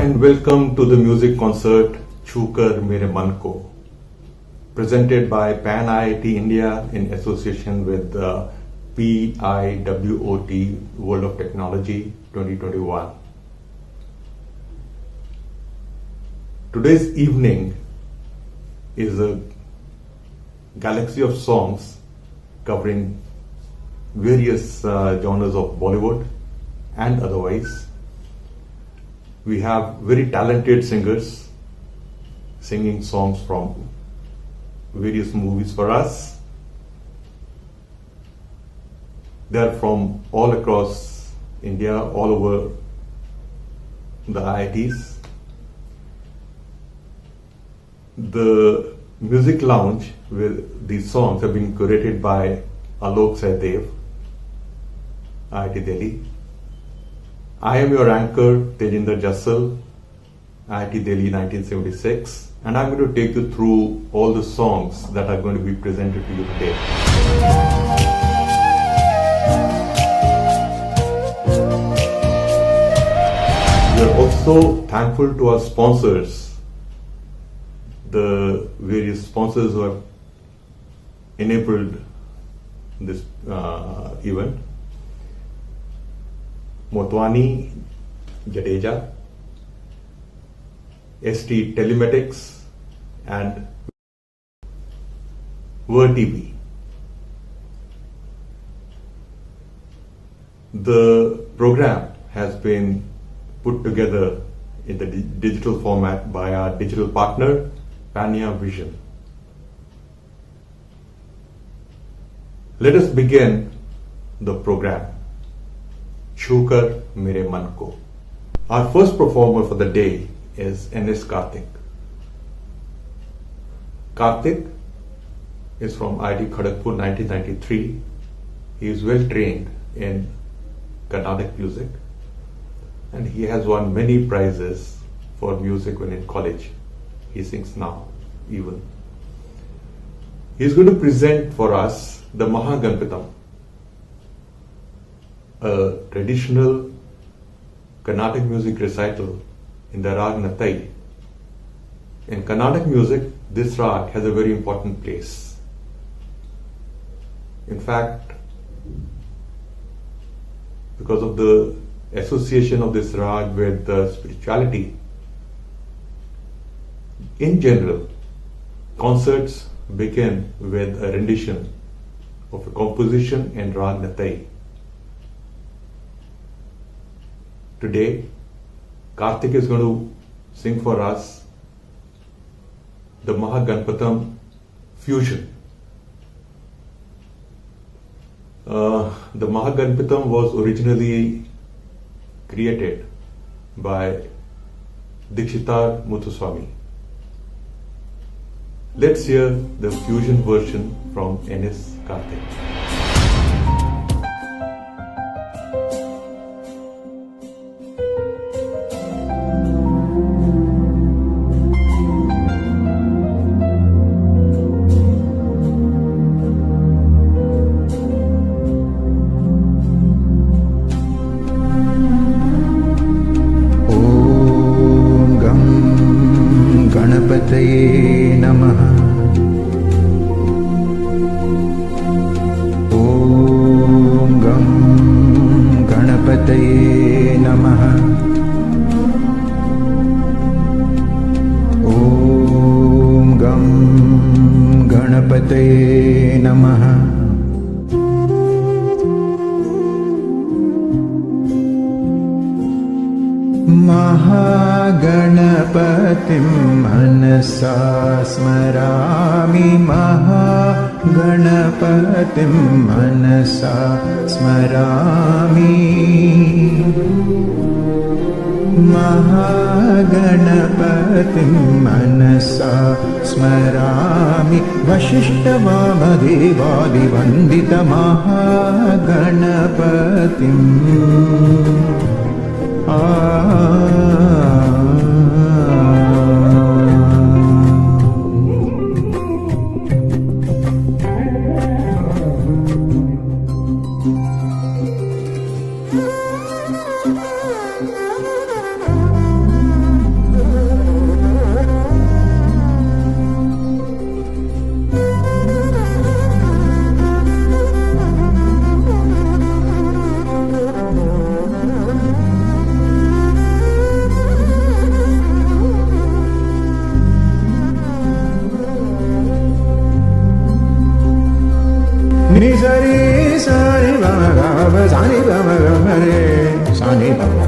and welcome to the music concert Chukar Mere Man Ko, presented by Pan IIT India in association with the PIWOT World of Technology 2021. Today's evening is a galaxy of songs covering various genres of Bollywood and otherwise. We have very talented singers singing songs from various movies for us. They are from all across India, all over the IITs. The music lounge where these songs have been curated by Alok Sahdev, IIT Delhi. I am your anchor, Tejinder Jassal, IIT Delhi 1976, and I'm going to take you through all the songs that are going to be presented to you today. We are also thankful to our sponsors, the various sponsors who have enabled this event. Motwani Jadeja, ST Telematics, and VerTV. The program has been put together in the digital format by our digital partner, Pania Vision. Let us begin the program. Chukar Mere Man Ko. Our first performer for the day is N.S. Karthik. Karthik is from IIT Kharagpur 1993. He is well trained in Carnatic music and he has won many prizes for music when in college. He sings now even. He is going to present for us the Mahaganpatam, a traditional Carnatic music recital in the Rag Natai. In Carnatic music, this rag has a very important place. In fact, because of the association of this rag with the spirituality, in general, concerts begin with a rendition of a composition in Rag Natai. Today, Karthik is going to sing for us the Mahaganpatam fusion. The Mahaganpatam was originally created by Dikshitar Muthuswami. Let's hear the fusion version from N.S. Karthik. महागणपतिं मनसा स्मरामि महागणपतिं मनसा स्मरामि महागणपतिं मनसा स्मरामि वसिष्ठवामदेवादिवन्दित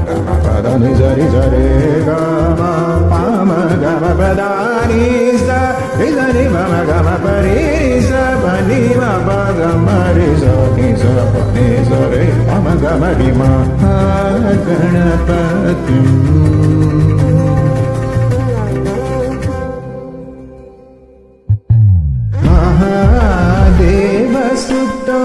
gam pada ni sa ri sa re ga ma pa ma ga ma pada ni sa ri sa ni ma ga ma pa ri sa pa ni ma pa ga ma ri sa ni sa pa ni sa re pa ma ga ma ri ma Ganapatim Mahadeva Sutta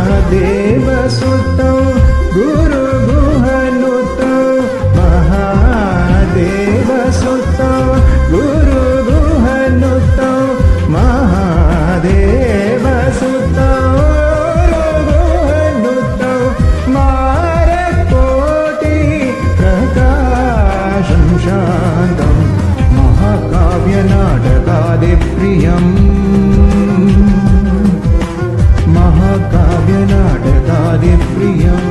Mahadeva Sutta Guru Guhanutta Mahadeva Sutta Guru Guhanutta Mahadeva Sutta Guru Guhanutta Marakoti Prakasham Shantam Mahakavya Natakadi Priyam Mahakavya Natakadi Priyam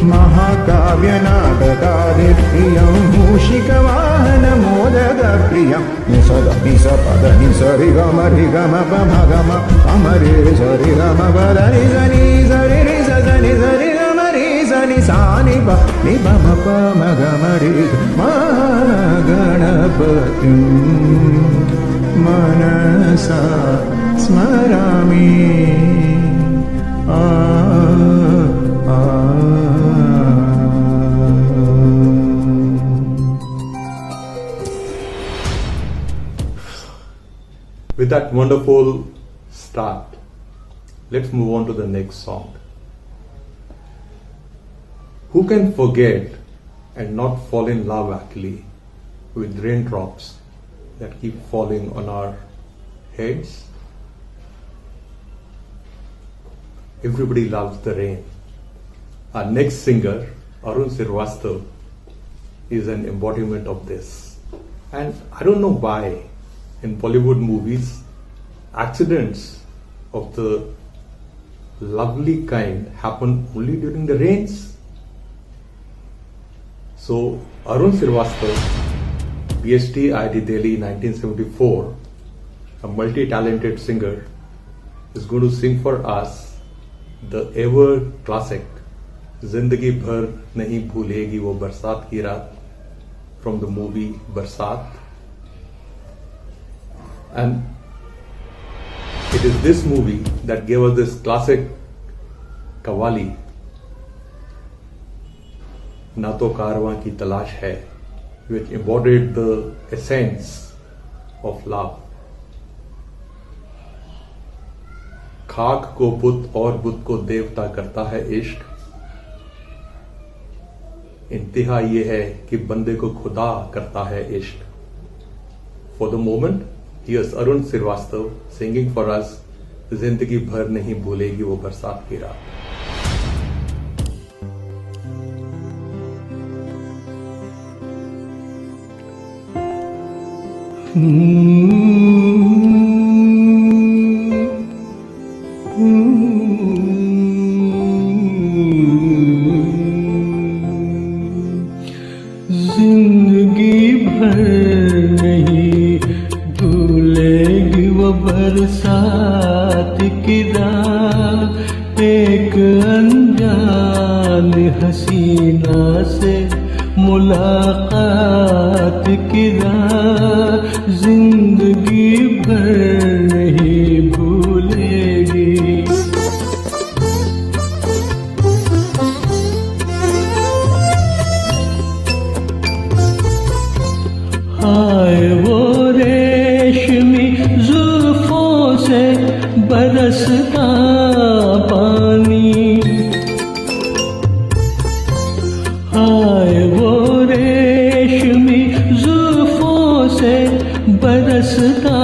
Mahakavya Natakadi Priyam Mushikavahana Modaga Priyam Nisada Nisa Pada Nisa Rigama Rigama Pamagama Amare Sarigama Pada Nisa Nisa Nisa Nisa Rigama Nisa Nisa Nipa Nipa Mapa Magama Rigama Ganapatim Manasa Smarami With that wonderful start, let's move on to the next song. Who can forget and not fall in love actually with raindrops that keep falling on our heads? Everybody loves the rain. Our next singer, Arun Srivastava, is an embodiment of this. And I don't know why in Bollywood movies, accidents of the lovely kind happen only during the rains. So Arun Srivastava, BST IIT Delhi 1974, a multi-talented singer, is going to sing for us the ever classic Zindagi Bhar Nahi Bhulegi Wo Barsat Ki Raat from the movie Barsat. And it is this movie that gave us this classic Qawwali, Na To Karwan Ki Talash Hai, which embodied the essence of love. खाक को बुत और बुत को देवता करता है इश्क, इंतहा ये है कि बंदे को खुदा करता है इश्क. For the moment, here's Arun Srivastava singing for us जिंदगी भर नहीं भूलेगी वो बरसात की रात. जिंदगी भर नहीं भूलेगी वो बरसात की रात, एक अनजान हसीना से मुलाकात की रात, जिंदगी भर नहीं भूलेगी. हाय वो रेशमी जुल्फों से बरसता पानी, हाय वो रेशमी जुल्फों से बरसता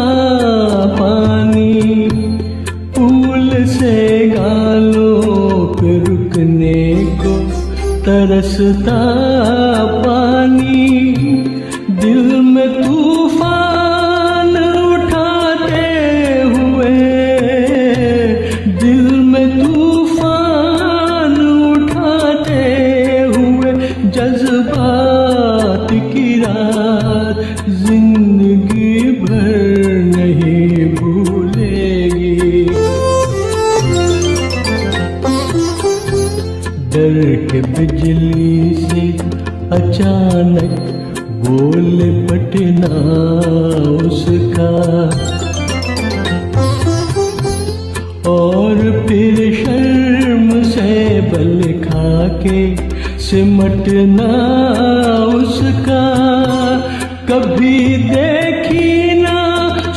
पानी, फूल से गालों पे रुकने को तरसता पानी, दिल में तूफान उठाते हुए, दिल में तूफान उठाते हुए जज्बात की रात, जिंदगी भर नहीं भूलेगी। डर के बिजली से अचानक बोल पटना उसका, और फिर शर्म से बल खा के सिमटना उसका। कभी देखी ना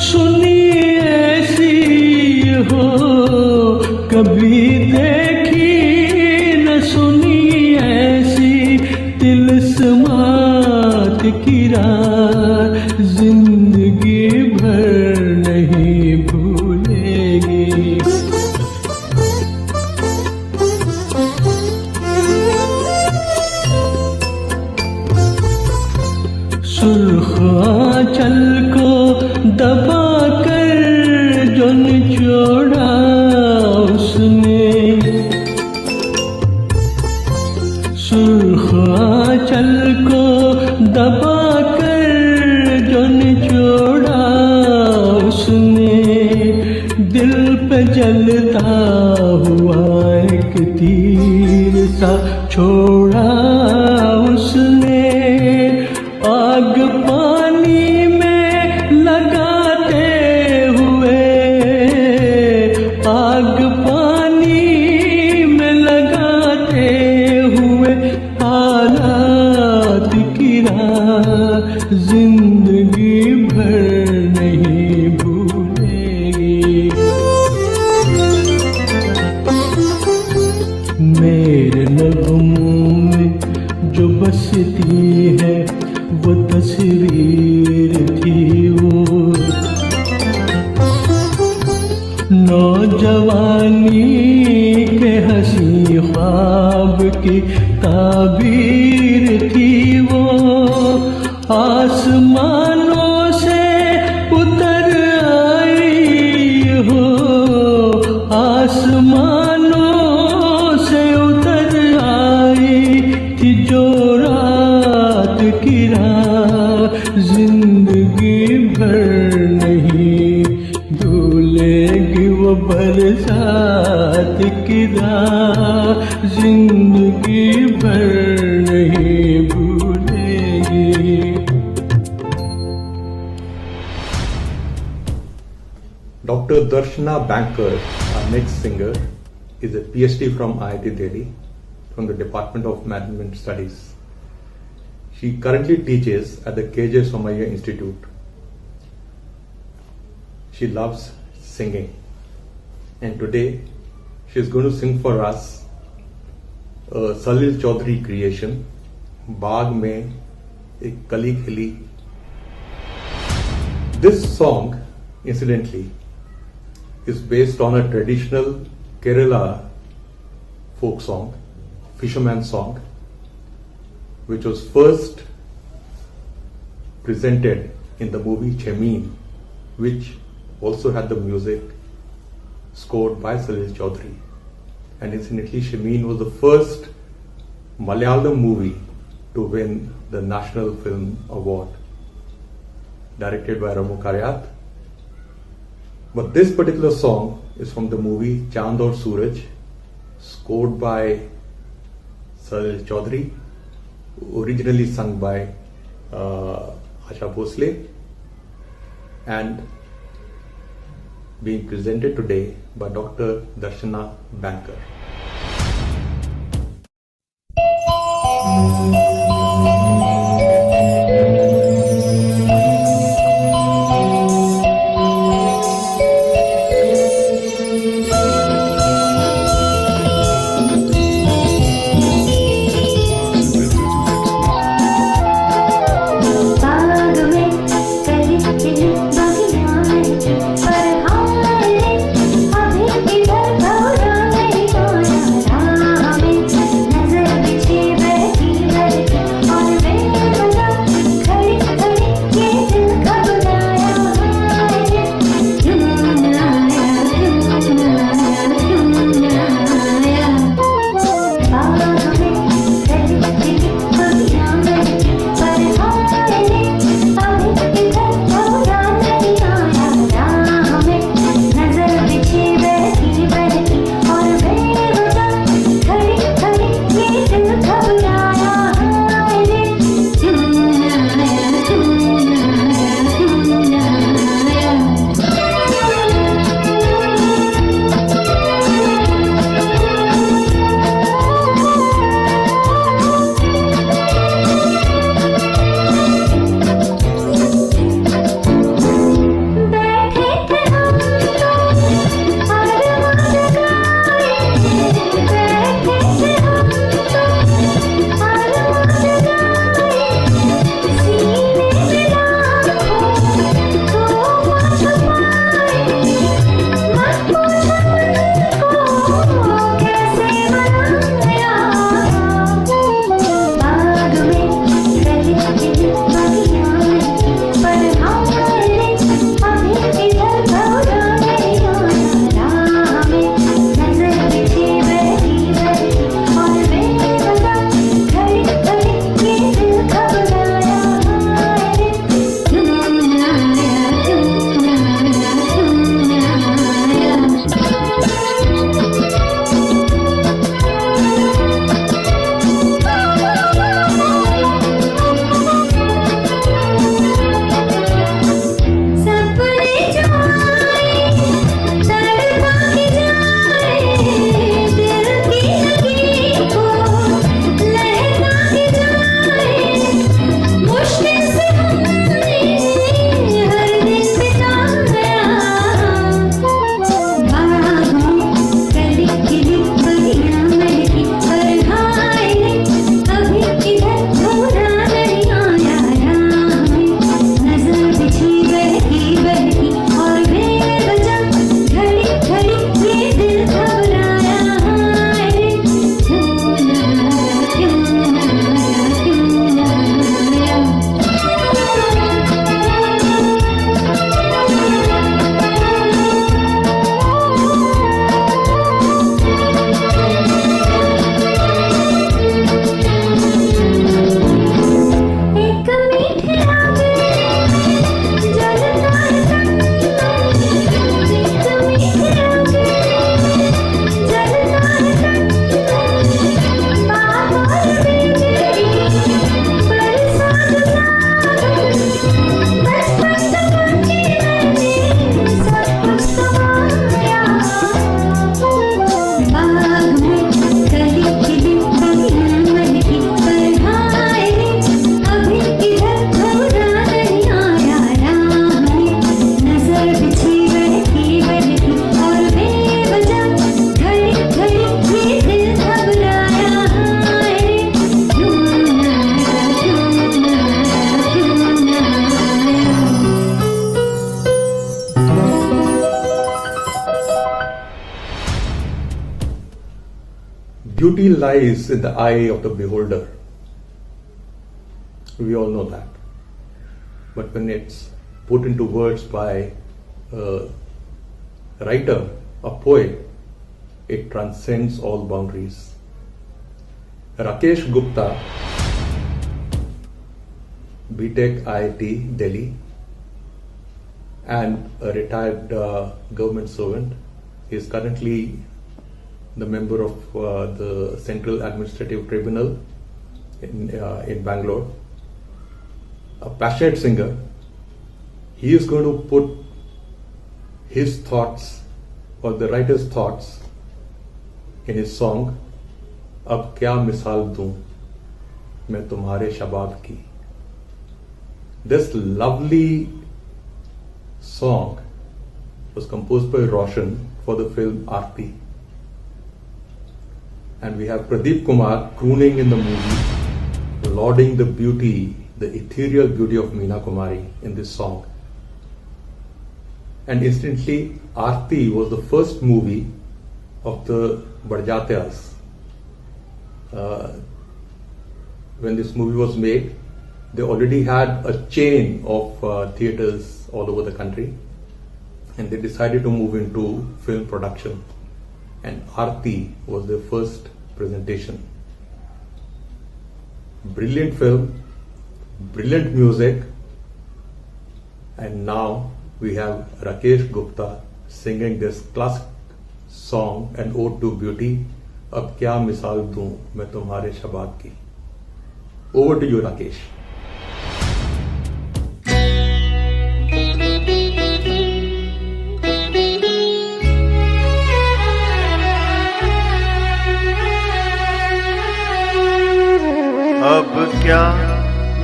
सुनी ऐसी हो, कभी देखी न सुनी ऐसी तिलस्मात की रात, जिंदगी भर नहीं भूलेगी। सुर्ख आंचल को दबा कर जो निचोड़ा उसने, सुर्ख आंचल को दबा कर जो निचोड़ा उसने, दिल पे जलता हुआ एक तीर सा छोड़ा उसने। आग पानी में लगाते हुए, आग पानी में लगाते हुए हालात की राह, जिंदगी भर नहीं भूलेगी। मेरे नगमों में जो बसती है वो तस्वीर थी वो, नौजवानी के हंसी ख्वाब की ताबीर थी वो। आसमानों से उतर आई हो, आसमानों से उतर आई थी जो रात की रात, जिंदगी भर नहीं भूलेगी वो बरसात की रात, जिंदगी भर नहीं भूलेगी। Dr. Darshana Banker, our next singer, is a PhD from IIT Delhi from the Department of Management Studies. She currently teaches at the KJ Somaiya Institute. She loves singing, and today she is going to sing for us a Salil Chaudhary creation, Baag Mein Ek Kali Khili. This song, incidentally, is based on a traditional Kerala folk song, fisherman's song, which was first presented in the movie Chemin, which also had the music scored by Salil Chaudhary. And incidentally, Chemin was the first Malayalam movie to win the National Film Award, directed by Ramu Karyat. But this particular song is from the movie Chand Aur Suraj, scored by Salil Chaudhary, originally sung by Asha Bhosle, and being presented today by Dr. Darshana Banker. पर हाय अभी इधर घबरा नहीं। Beauty lies in the eye of the beholder. We all know that. But when it's put into words by a writer, a poet, it transcends all boundaries. Rakesh Gupta, BTech IIT Delhi, and a retired government servant. He is currently the member of the Central Administrative Tribunal in Bangalore. A passionate singer. He is going to put his thoughts or the writer's thoughts in his song अब क्या मिसाल दूं मैं तुम्हारे शबाब की. This lovely song was composed by Roshan for the film Aarti. And we have Pradeep Kumar crooning in the movie, lauding the beauty, the ethereal beauty of Meena Kumari in this song. And instantly, Aarti was the first movie of the Barjatias. When this movie was made, they already had a chain of theatres all over the country, and they decided to move into film production. And Aarti was their first presentation. Brilliant film, brilliant music, and now we have Rakesh Gupta singing this classic song, an ode to beauty. अब क्या मिसाल दूं मैं तुम्हारे शबाब की. Over to you, Rakesh. अब क्या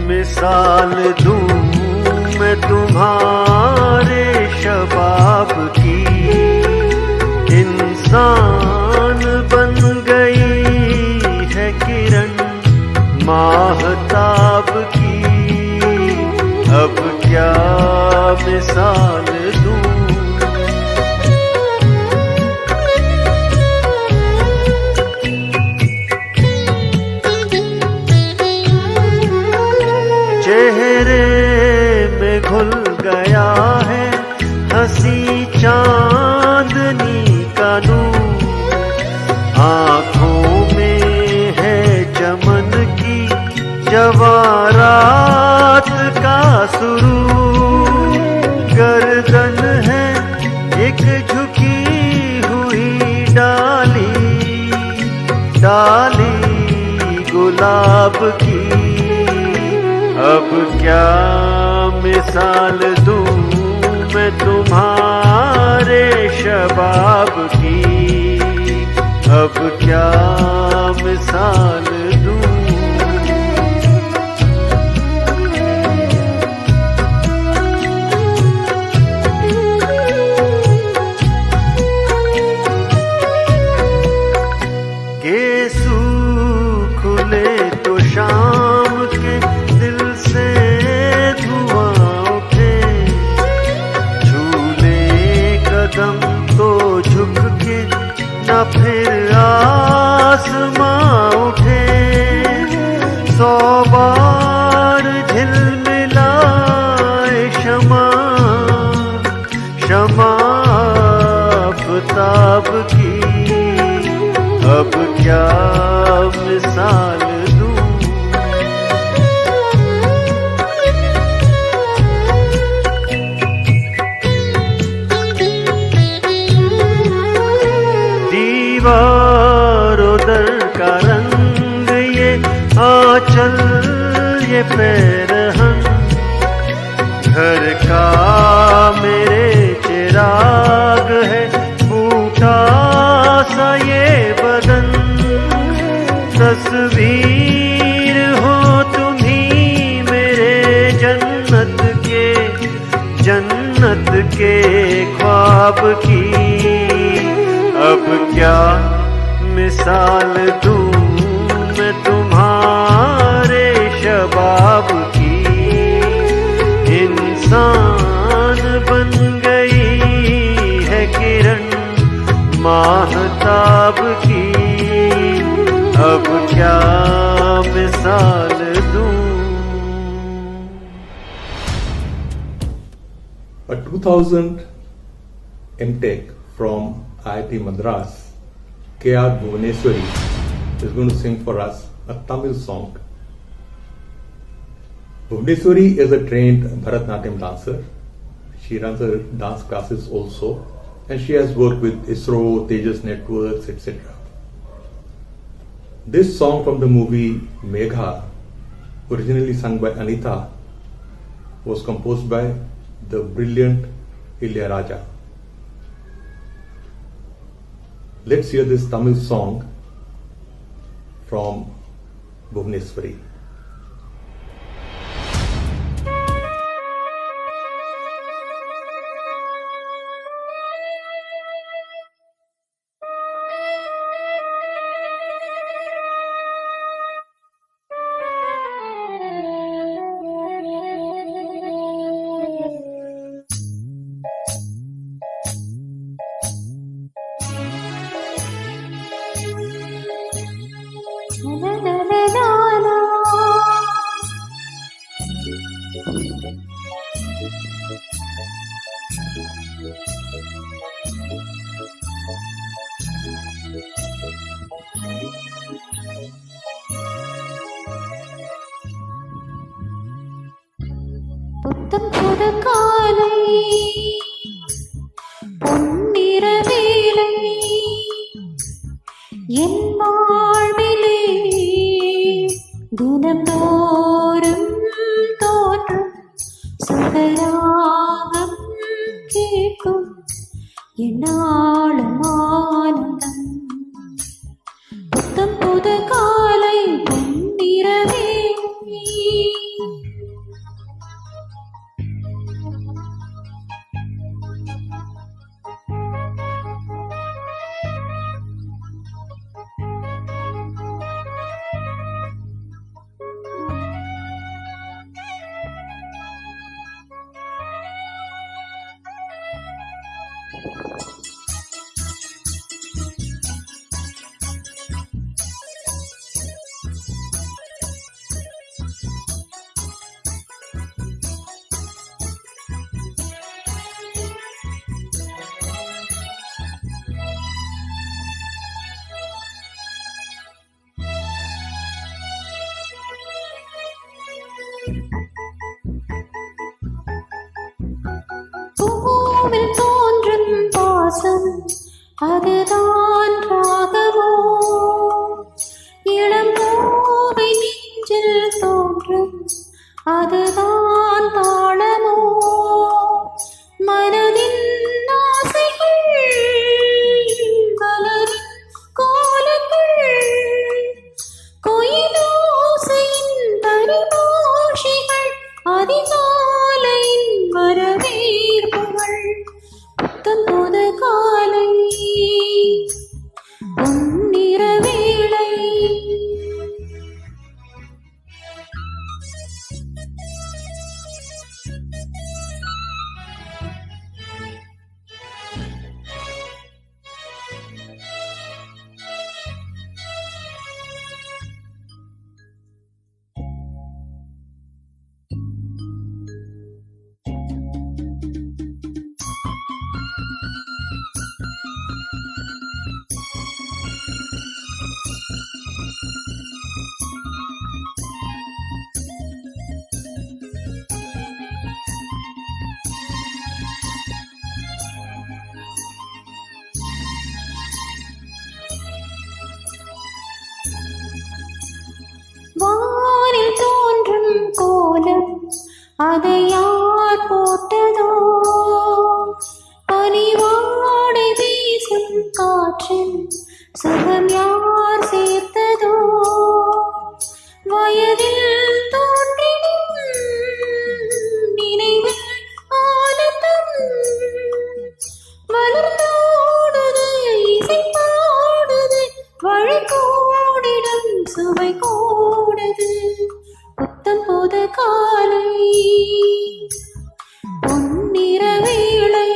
मिसाल दूं मैं तुम्हारे शबाब की. इंसान बन गई है किरण माहताब की. अब क्या मिसाल दूं. चेहरे में घुल गया है हंसी चांदनी का नूर. आँखों में है चमन की जवारात का सुरूर. गर्दन है एक झुकी हुई डाली, डाली गुलाब की. अब क्या मिसाल दूं मैं तुम्हारे शबाब की. अब क्या मिसाल दूं. गेसू खुले तो शाम के दिल से धुआं उठे. झूले कदम तो झुक के न फिर आसमां उठे. 100 बार झिलमिलाए शमा, शमा आफताब की. अब क्या मिसाल दूं. दीवारों दर का रंग ये आंचल ये पैरहन. घर का मेरे चिराग है फूटा सा ये बदन. तस्वीर हो तुम्ही मेरे जन्नत के ख्वाब की. अब क्या मिसाल दूं मैं तुम्हारे शबाब की. इंसान बन गई है किरण माहताब की. अब क्या मिसाल दूं। A 2000 MTech from IIT Madras, K.R. Bhuvaneswari, is going to sing for us a Tamil song. Bhuvaneswari is a trained Bharatanatyam dancer. She runs her dance classes also, and she has worked with ISRO, Tejas Networks, etc. This song from the movie Megha, originally sung by Anita, was composed by the brilliant Ilayaraja. Let's hear this Tamil song from Bhuvaneswari. புத்தம் புது காலை பொன்னிற வேலை என் வாழ்விலே தினந்தோறும் தோன்றும் சுகராகம் கேட்கும் என்னாலும் ஆனந்தம். புத்தம் புது காலை பொன்னிற வேலை பூவில் தோன்றும் பாசம் அதுதான் ராகமோ, இளம் பூவை நெஞ்சில் தோன்றும் அதுதான் தாளமோ, மனதின் ஆசைகள் மலரின் கோலங்கள் கோயிலோசையின் பரிபாஷைகள் அதிகாலையின் வரவேற்புகள். புத்தம் புது காலை பொன்னிற வேளை வானில் தோன்றும் கோலம் அதை யார் போட்டதோ, பனிவாடை வீசும் காற்றில் சுகம் யார் சேர்த்ததோ, வயதில் தோன்றிடும் நினைவில் ஆனந்தம் மலர்ந்தோடுது இசை பாடுது வழிகோடிடும் சுவை கூடுது. புத்தம் புது காலை பொன்னிற வேளை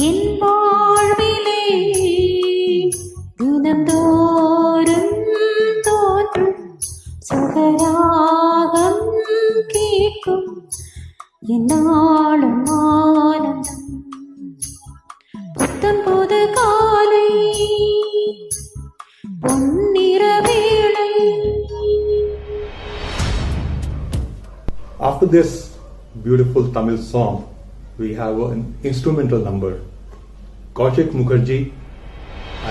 என் வாழ்விலே தினந்தோறும் என்னாலும் ஆனந்தம் புத்தம் புது காலை பொன்னிற வேளை. After this beautiful Tamil song, we have an instrumental number. Kaushik Mukherjee,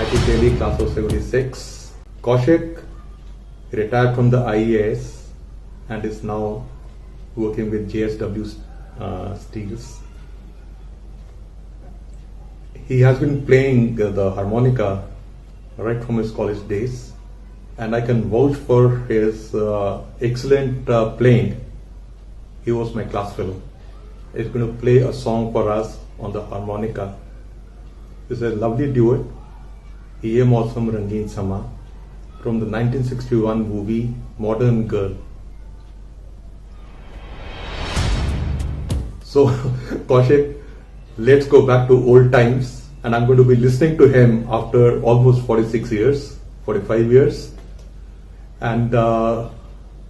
IIT Delhi, class of 76. Kaushik retired from the IAS and is now working with JSW Steels. He has been playing the harmonica right from his college days, and I can vouch for his excellent playing. He was my class fellow. He's going to play a song for us on the harmonica. It's a lovely duet, Ye Mausam Rangeen Sama, from the 1961 movie Modern Girl. So, Kaushik, let's go back to old times, and I'm going to be listening to him after almost 46 years, 45 years, and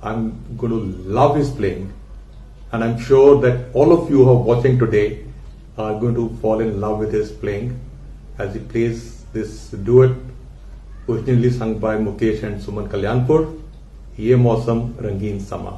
I'm going to love his playing, and I'm sure that all of you who are watching today are going to fall in love with his playing as he plays this duet originally sung by Mukesh and Suman Kalyanpur, Ye Mausam Rangeen Sama.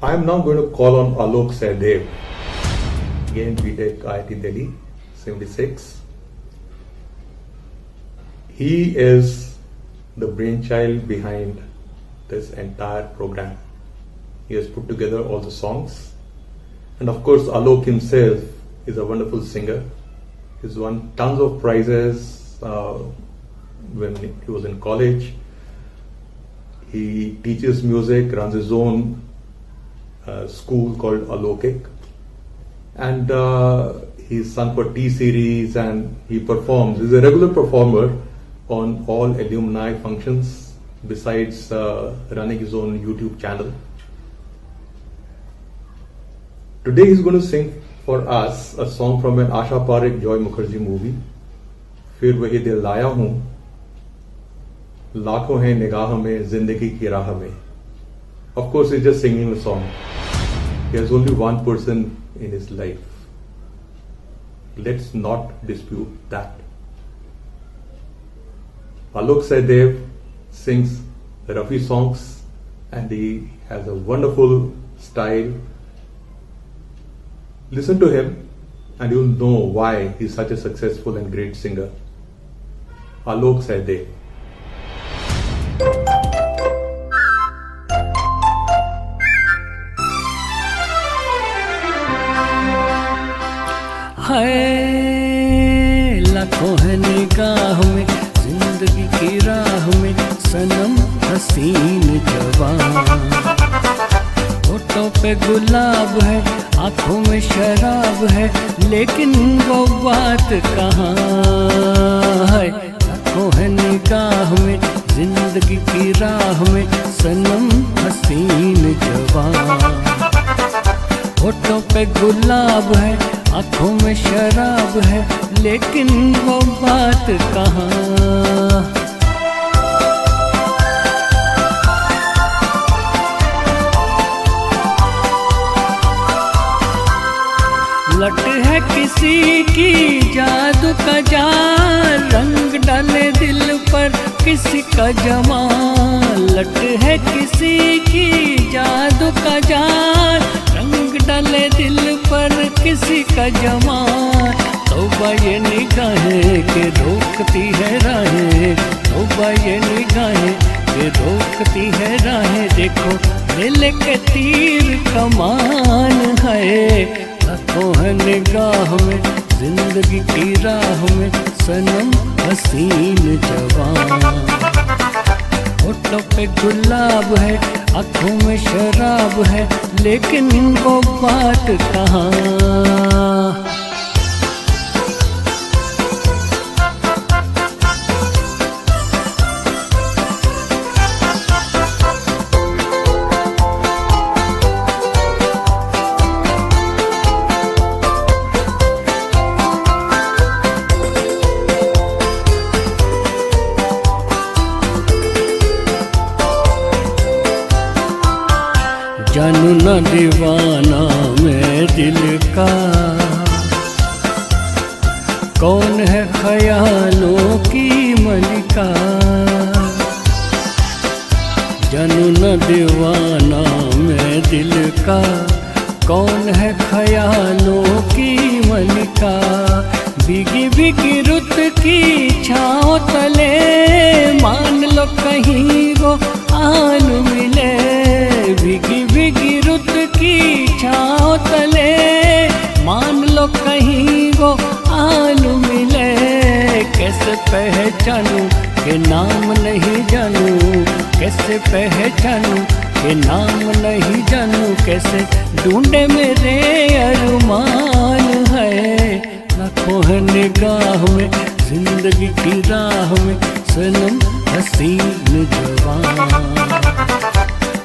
I am now going to call on Alok Sehdev, again BTech IIT Delhi, 76. He is the brainchild behind this entire program. He has put together all the songs, and of course Alok himself He's a wonderful singer. He's won tons of prizes when he was in college. He teaches music, runs his own school called Alokik, and he's sung for T-Series, and he performs. He's a regular performer on all alumni functions, besides running his own YouTube channel. Today he's going to sing for us a song from an Asha Parekh Joy Mukherjee movie, फिर वही दिल लाया हूँ, लाखों हैं निगाह में जिंदगी की राह में. Of course, he's just singing a song. He has only one person in his life. Let's not dispute that. Alok Sehdev sings Rafi songs, and he has a wonderful style. Listen to him and you'll know why he's such a successful and great singer. Alok Sehdev. है लाखों है निगाह में जिंदगी की राह में सनम हसीन जवान. होठों पे गुलाब है, आंखों में शराब है, लेकिन वो बात कहाँ है. लाखों है निगाह में जिंदगी की राह में सनम हसीन जवान. होठों पे गुलाब है, आंखों में शराब है, लेकिन वो बात कहाँ. लट है किसी की जादू का जाल, रंग डाले दिल पर किसी का जमाल. लट है किसी की जादू का जाल, रंग डाले दिल पर किसी का जमाल. तौबा ये निगाहें के रोकती है राहें, तौबा ये निगाहें के रोकती है राहें. देखो दिल के तीर कमान है. लाखों है निगाह में जिंदगी की राह में सनम हसीन जवान. होठों पे गुलाब है, आंखों में शराब है, लेकिन वो बात कहाँ. जानू न दीवाना मैं दिल का, कौन है ख्यालों की मलिका. जानू न दीवाना मैं दिल का, कौन है ख्यालों की मलिका. भीगी भीगी रुत की छाँव तले मान लो कहीं वो आन मिले. भीगी भीगी रुत की छाँव तले मान लो कहीं वो आन मिले. कैसे पहचानूं के नाम नहीं जानूं, कैसे पहचानूं के नाम नहीं जानूं. कैसे ढूंढे मेरे अरमान है. लाखों है निगाह में जिंदगी की राह में सनम हसीन जवान.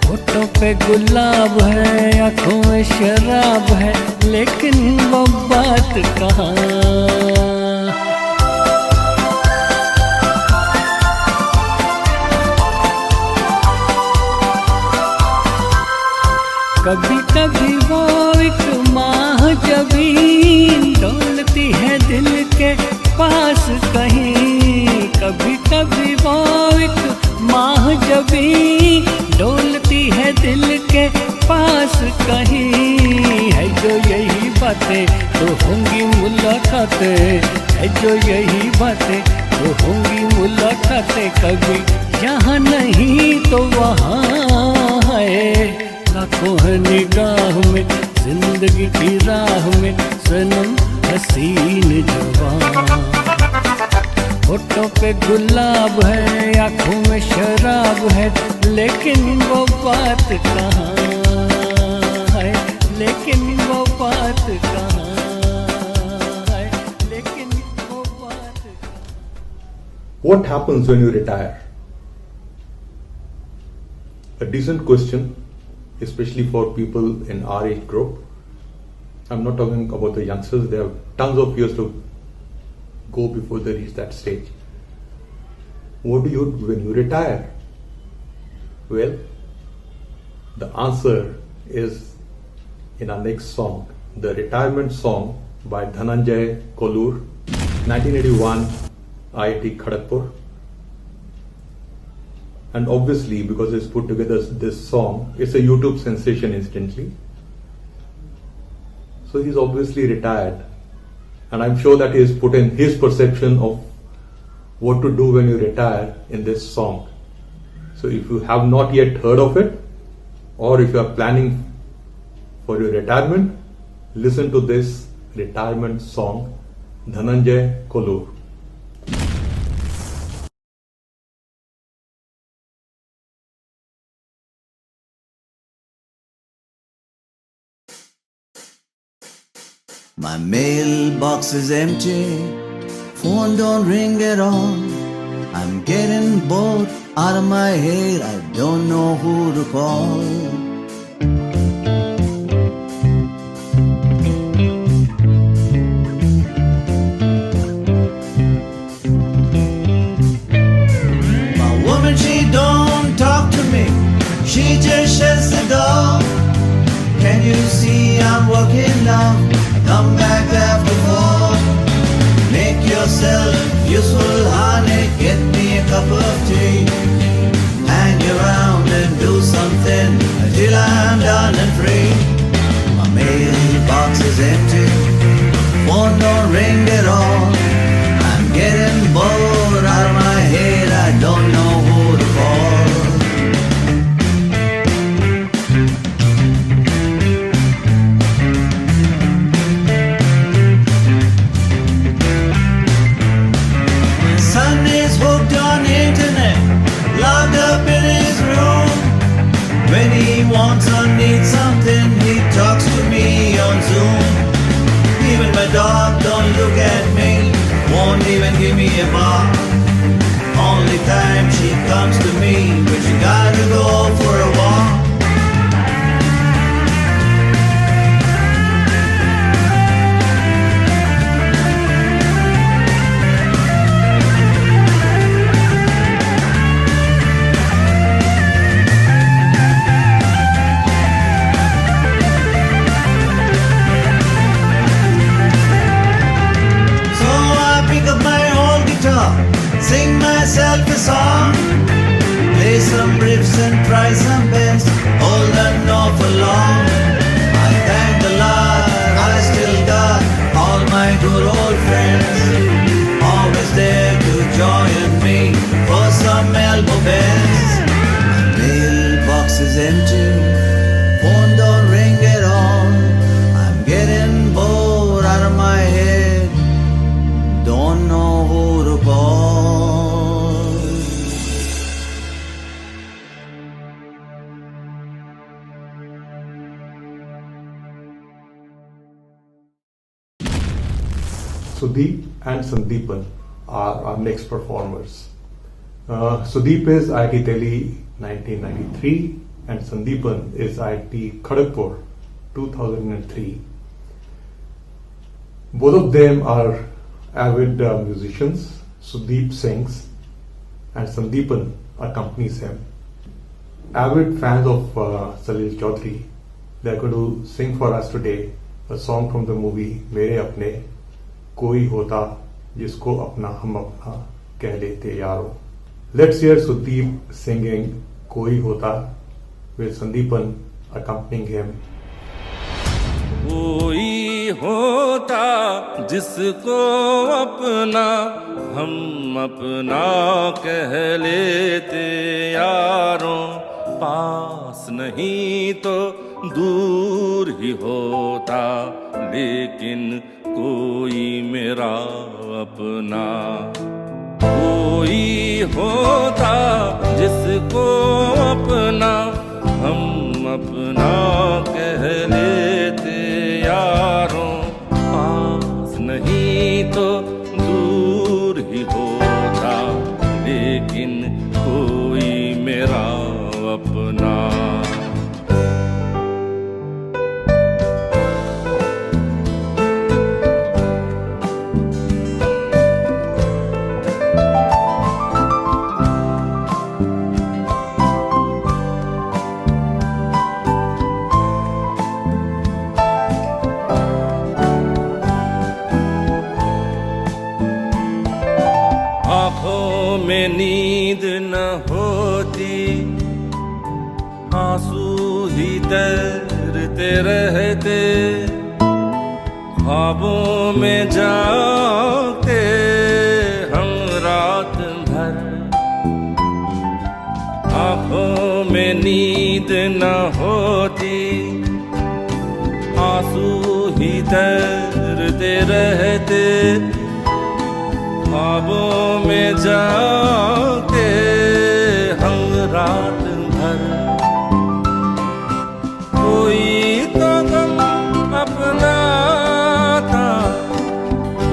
होठों पे गुलाब है, आंखों में शराब है, लेकिन वो बात कहाँ. कभी कभी वो एक माह जबीन डोलती है दिल के पास कहीं. कभी कभी वो एक माह जबीन डोलती है दिल के पास कहीं. है जो यही बातें तो होंगी मुलाकातें, है जो यही बातें तो होंगी मुलाकातें. कभी यहाँ नहीं तो वहाँ है. लाखों है निगाह में जिंदगी की राह में सनम हसीन जवान। होठों पे गुलाब है, आंखों में शराब है, लेकिन वो बात कहाँ है, लेकिन वो बात कहाँ है, लेकिन वो बात कहाँ। What happens when you retire? A decent question, especially for people in our age group. I'm not talking about the youngsters, they have tons of years to go before they reach that stage. What do you do when you retire? Well, the answer is in our next song, the retirement song by Dhananjay Kolur, 1981, IIT Kharagpur. And obviously, because he's put together this song, it's a YouTube sensation instantly. So he's obviously retired. And I'm sure that he's put in his perception of what to do when you retire in this song. So if you have not yet heard of it, or if you are planning for your retirement, listen to this retirement song, Dhananjay Kolur. My mailbox is empty, phone don't ring at all. I'm getting bored out of my head, I don't know who to call. My woman, she don't talk to me, she just shuts the door. Can you see I'm working now? Come back after 4. Make yourself useful, honey. Get me a cup of tea. Hang around and do something until I'm done and free. My mailbox is empty, phone don't ring at all. I'm getting bored out of my head, I don't know who to call. Locked up in his room. When he wants or needs something, he talks to me on Zoom. Even my dog don't look at me, won't even give me a bark. Only time she comes to me when she gotta go for a walk. Sing myself a song, play some riffs and try some bends, hold an awful long. I thank the Lord I still got all my good old friends, always there to join me for some elbow bends. My mailbox is empty, phone don't ring at all. I'm getting bored out of my head, don't know who to call. Sudeep and Sandeepan are our next performers. Sudeep is IIT Delhi 1993 and Sandeepan is IIT Kharagpur 2003. Both of them are avid musicians. Sudeep sings and Sandeepan accompanies him. Avid fans of Salil Chaudhary, they are going to sing for us today a song from the movie Mere Apne, कोई होता जिसको अपना हम अपना कह लेते यारो. Let's hear Sudeep singing कोई होता with Sandeepan accompanying him. कोई होता जिसको अपना हम अपना कह लेते यारों, पास नहीं तो दूर ही होता, लेकिन कोई मेरा अपना। कोई होता जिसको अपना हम अपना कह लेते यारों, पास नहीं तो दूर ही होता, लेकिन कोई मेरा अपना। आँखों में नींद न होती, आंसू ही तैरते रहते, ख्वाबों में जागते हम रात भर। आँखों में नींद न होती, आंसू ही तैरते रहते, ख्वाबों में जाते हम रात भर। कोई तो गम अपना था,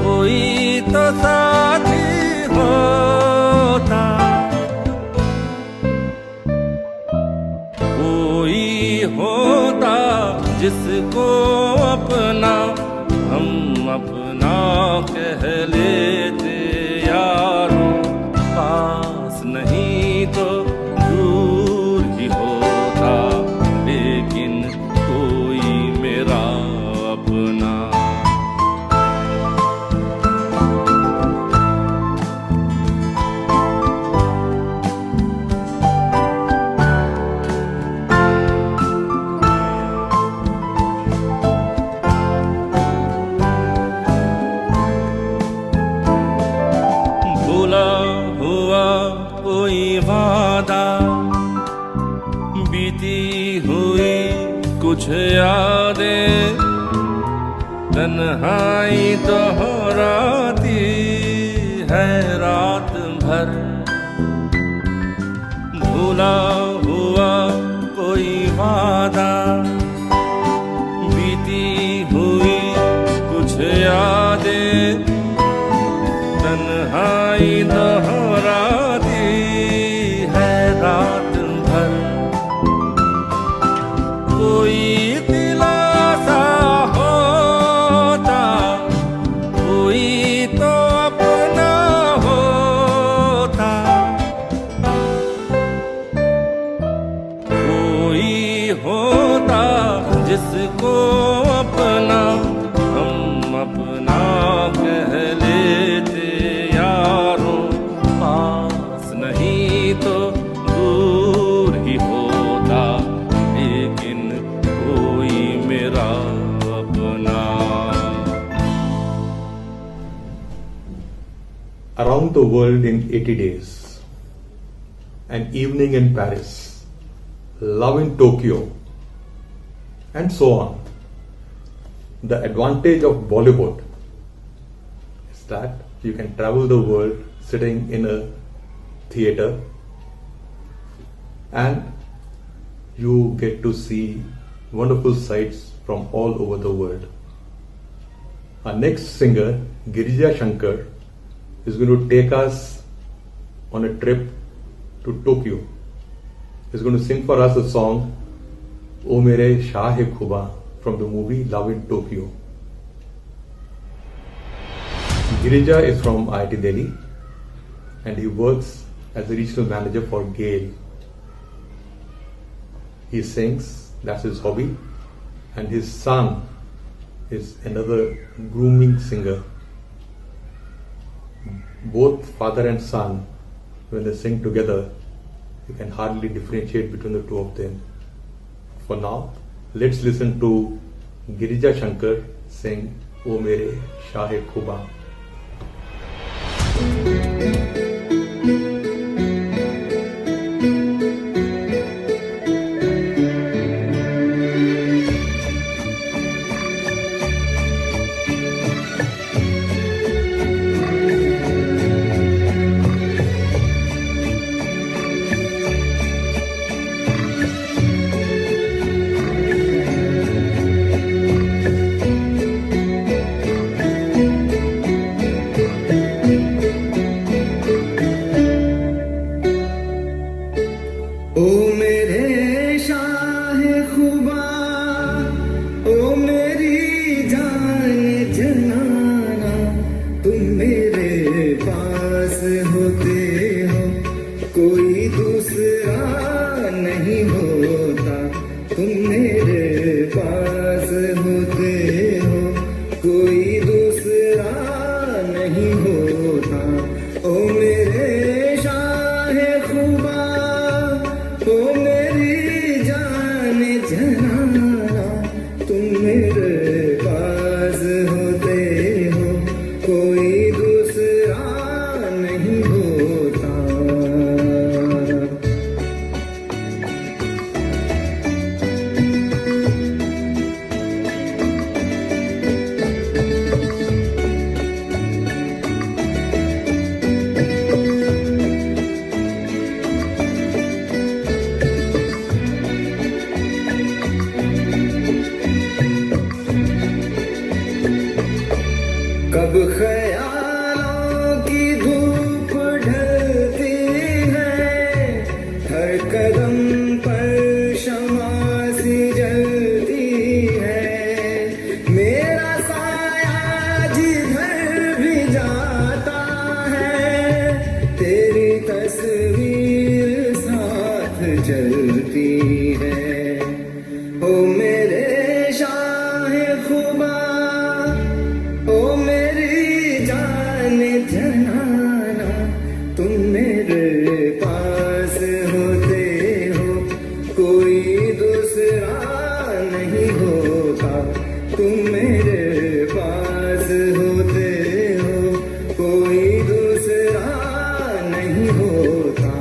कोई तो साथी होता, कोई होता जिसको अपना हम अपना कह लेते यारों, पास नहीं तो दूर ही होता, लेकिन कोई मेरा अपना। भूला हुआ कोई वादा, बीती हुई कुछ यादें, तन्हाई दोहराती है रात भर। भूला हुआ कोई वादा, बीती हुई कुछ यादें, तन्हाई दोहराती है रात भर। कोई दिलासा होता, कोई तो अपना होता, कोई होता जिसको अपना हम अपना कह लेते यारों, पास नहीं तो दूर ही होता, लेकिन कोई मेरा अपना। Around the world in 80 days, An Evening in Paris, Love in Tokyo, and so on. The advantage of Bollywood is that you can travel the world sitting in a theater and you get to see wonderful sights from all over the world. Our next singer, Girija Shankar, is going to take us on a trip to Tokyo. He's going to sing for us a song, O Mere Shah-e-Khuba, from the movie Love in Tokyo. Girija is from IIT Delhi and he works as a regional manager for GAIL. He sings, that's his hobby, and his son is another grooming singer. Both father and son, when they sing together, you can hardly differentiate between the two of them. For now, let's listen to Girija Shankar sing O Mere Shah-e-Khuba. ख्यालों की धूप ढलती है, हर कदम पर शमा सी जलती है। मेरा साया जिधर भी जाता है, तेरी तस्वीर साथ चलती है। ओ मेरे शाहे खुदा, ओ मेरी जान जनाना, तुम मेरे पास होते हो, कोई दूसरा नहीं होता। तुम मेरे पास होते हो, कोई दूसरा नहीं होता।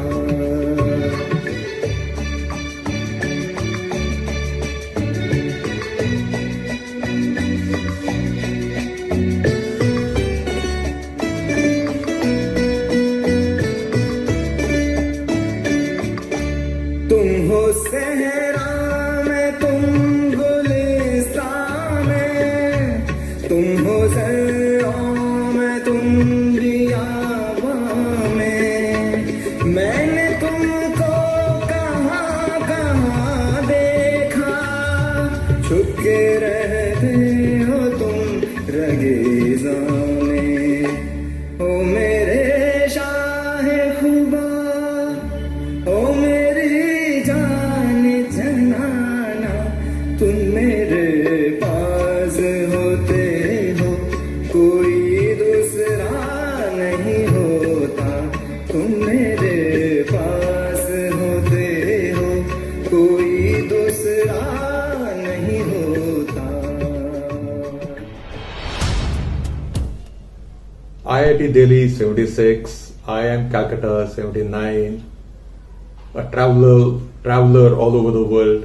तुम हो सहरा में, तुम गुलिस्तान में, तुम हो ज़र्रों में, तुम बियाबां में। मैंने तुमको कहाँ कहाँ देखा, छुप के रहते हो तुम रगेज़ां में। ओ मेरे शाहे खुदा, ओ मेरी जान जनाना, तुम मेरे पास होते हो, कोई दूसरा नहीं होता। तुम मेरे पास होते हो, कोई दूसरा नहीं होता। IIT Delhi 76, IIM Calcutta 79, a traveler all over the world.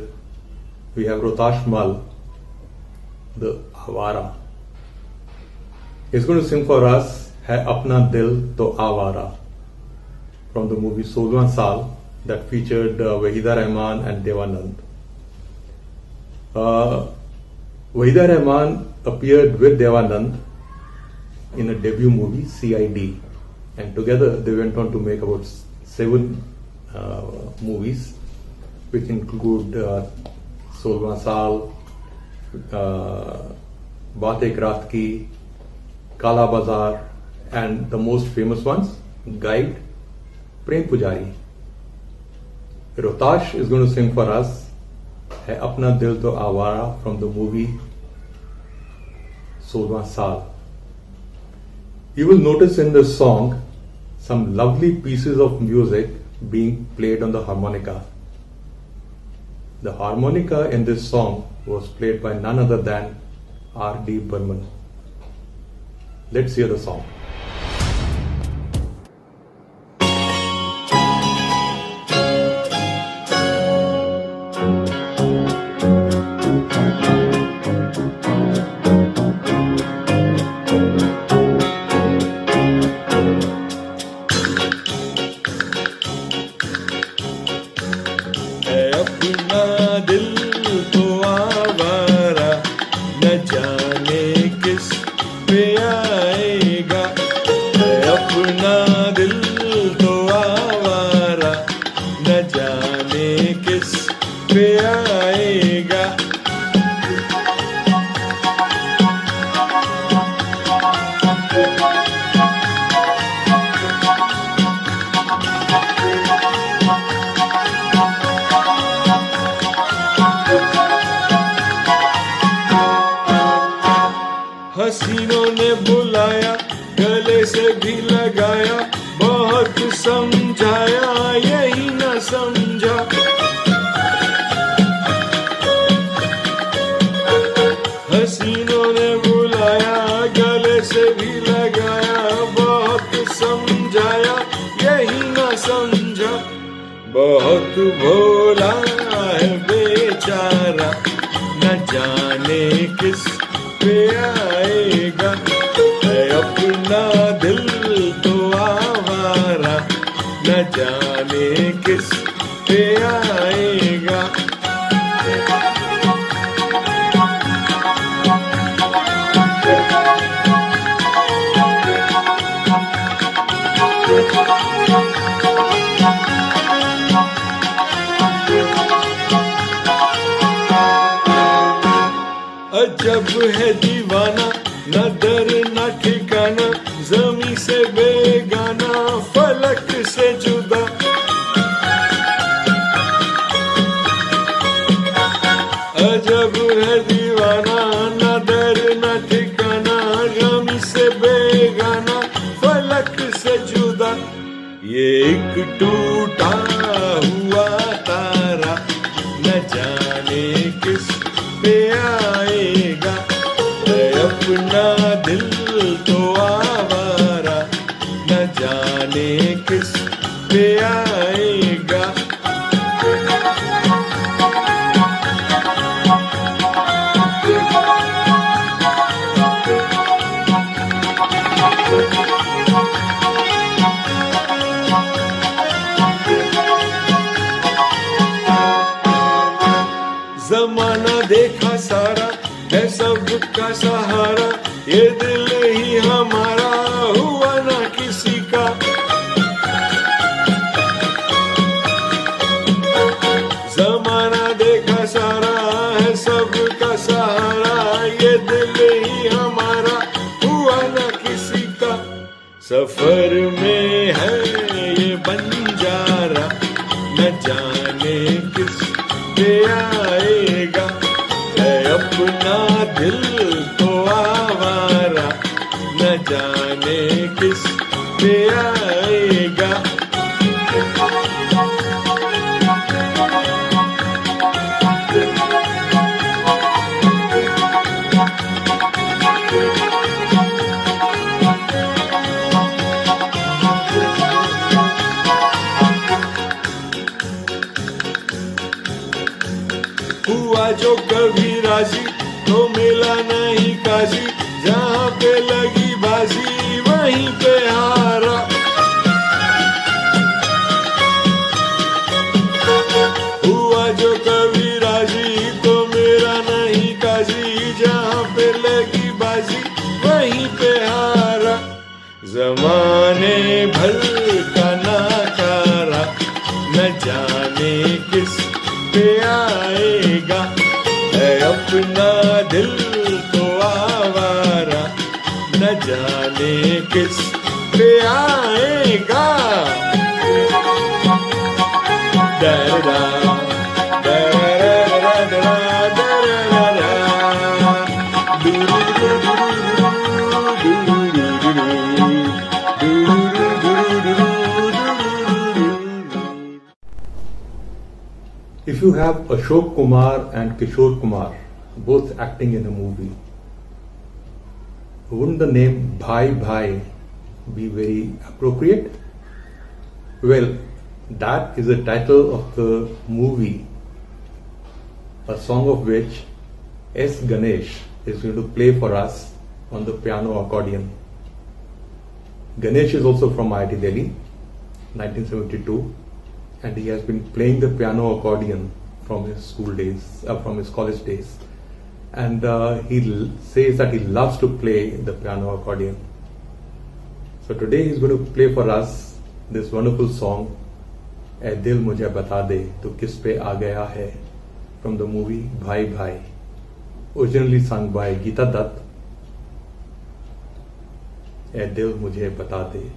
We have Rohtash Mal, the Avara. He's going to sing for us Hai Apna Dil To Avara from the movie 16 Saal that featured Wahida Rahman and Devanand. Wahida Rahman appeared with Devanand in a debut movie, CID, and together they went on to make about 7 movies, which include 16 Saal, Baat Ek Raat Ki, Kala Bazaar, and the most famous ones, Guide, Prem Pujari. Rohtash is going to sing for us Hai Apna Dil To Avara from the movie 16 Saal. You will notice in this song some lovely pieces of music being played on the harmonica. The harmonica in this song was played by none other than R.D. Burman. Let's hear the song. हसीनों ने बुलाया, गले से भी लगाया, बहुत समझाया यही न समझा। हसीनों ने बुलाया, गले से भी लगाया, बहुत समझाया यही न समझा। बहुत भोला है बेचारा, न जाने किस पे आएगा। है अपना दिल तो आवारा, न जाने किस पे आएगा। अजब है दीवाना, न दर न ठिकाना, जमी से बेगाना, फलक से जुदा। अजब है दीवाना, न दर न ठिकाना, जमी से बेगाना, फलक से जुदा। ये एक टूटा हुआ तारा, न जाने किस पे आएगा, है अपना दिल तो आवारा, न जाने किस पे आएगा। जमाना देखा सारा है सबका सहारा, ये दिल ही हमारा हुआ ना किसी का। जमाना देखा सारा है सबका सहारा, ये दिल ही हमारा हुआ ना किसी का। सफर में है ये बंजारा, न जाने किस पे आएगा, है अपना दिल तो आवारा, न जाने किस पे आएगा। हुआ जो कभी राजी तो मिला नहीं काजी, जहाँ पे लगी बाजी वहीं पे हारा। हुआ जो कभी राजी तो मेरा नहीं काजी, जहाँ पे लगी बाजी वहीं पे हारा। जमाने भर का नाकारा, न जाने किस पे आएगा, है अपना दिल तो आवारा, न जाने किस पे आएगा। दरदा, दरदा, दरदा, दरदा, If you have Ashok Kumar and Kishore Kumar both acting in a movie, wouldn't the name Bhai Bhai be very appropriate? Well, that is the title of the movie, a song of which S. Ganesh is going to play for us on the piano accordion. Ganesh is also from IIT Delhi, 1972. And he has been playing the piano accordion from his school days, from his college days. And he says that he loves to play the piano accordion. So today he's going to play for us this wonderful song, "ऐ दिल मुझे बता दे तो किस पे आ गया है," from the movie Bhai Bhai, originally sung by Geeta Dutt. "ऐ दिल मुझे बता दे."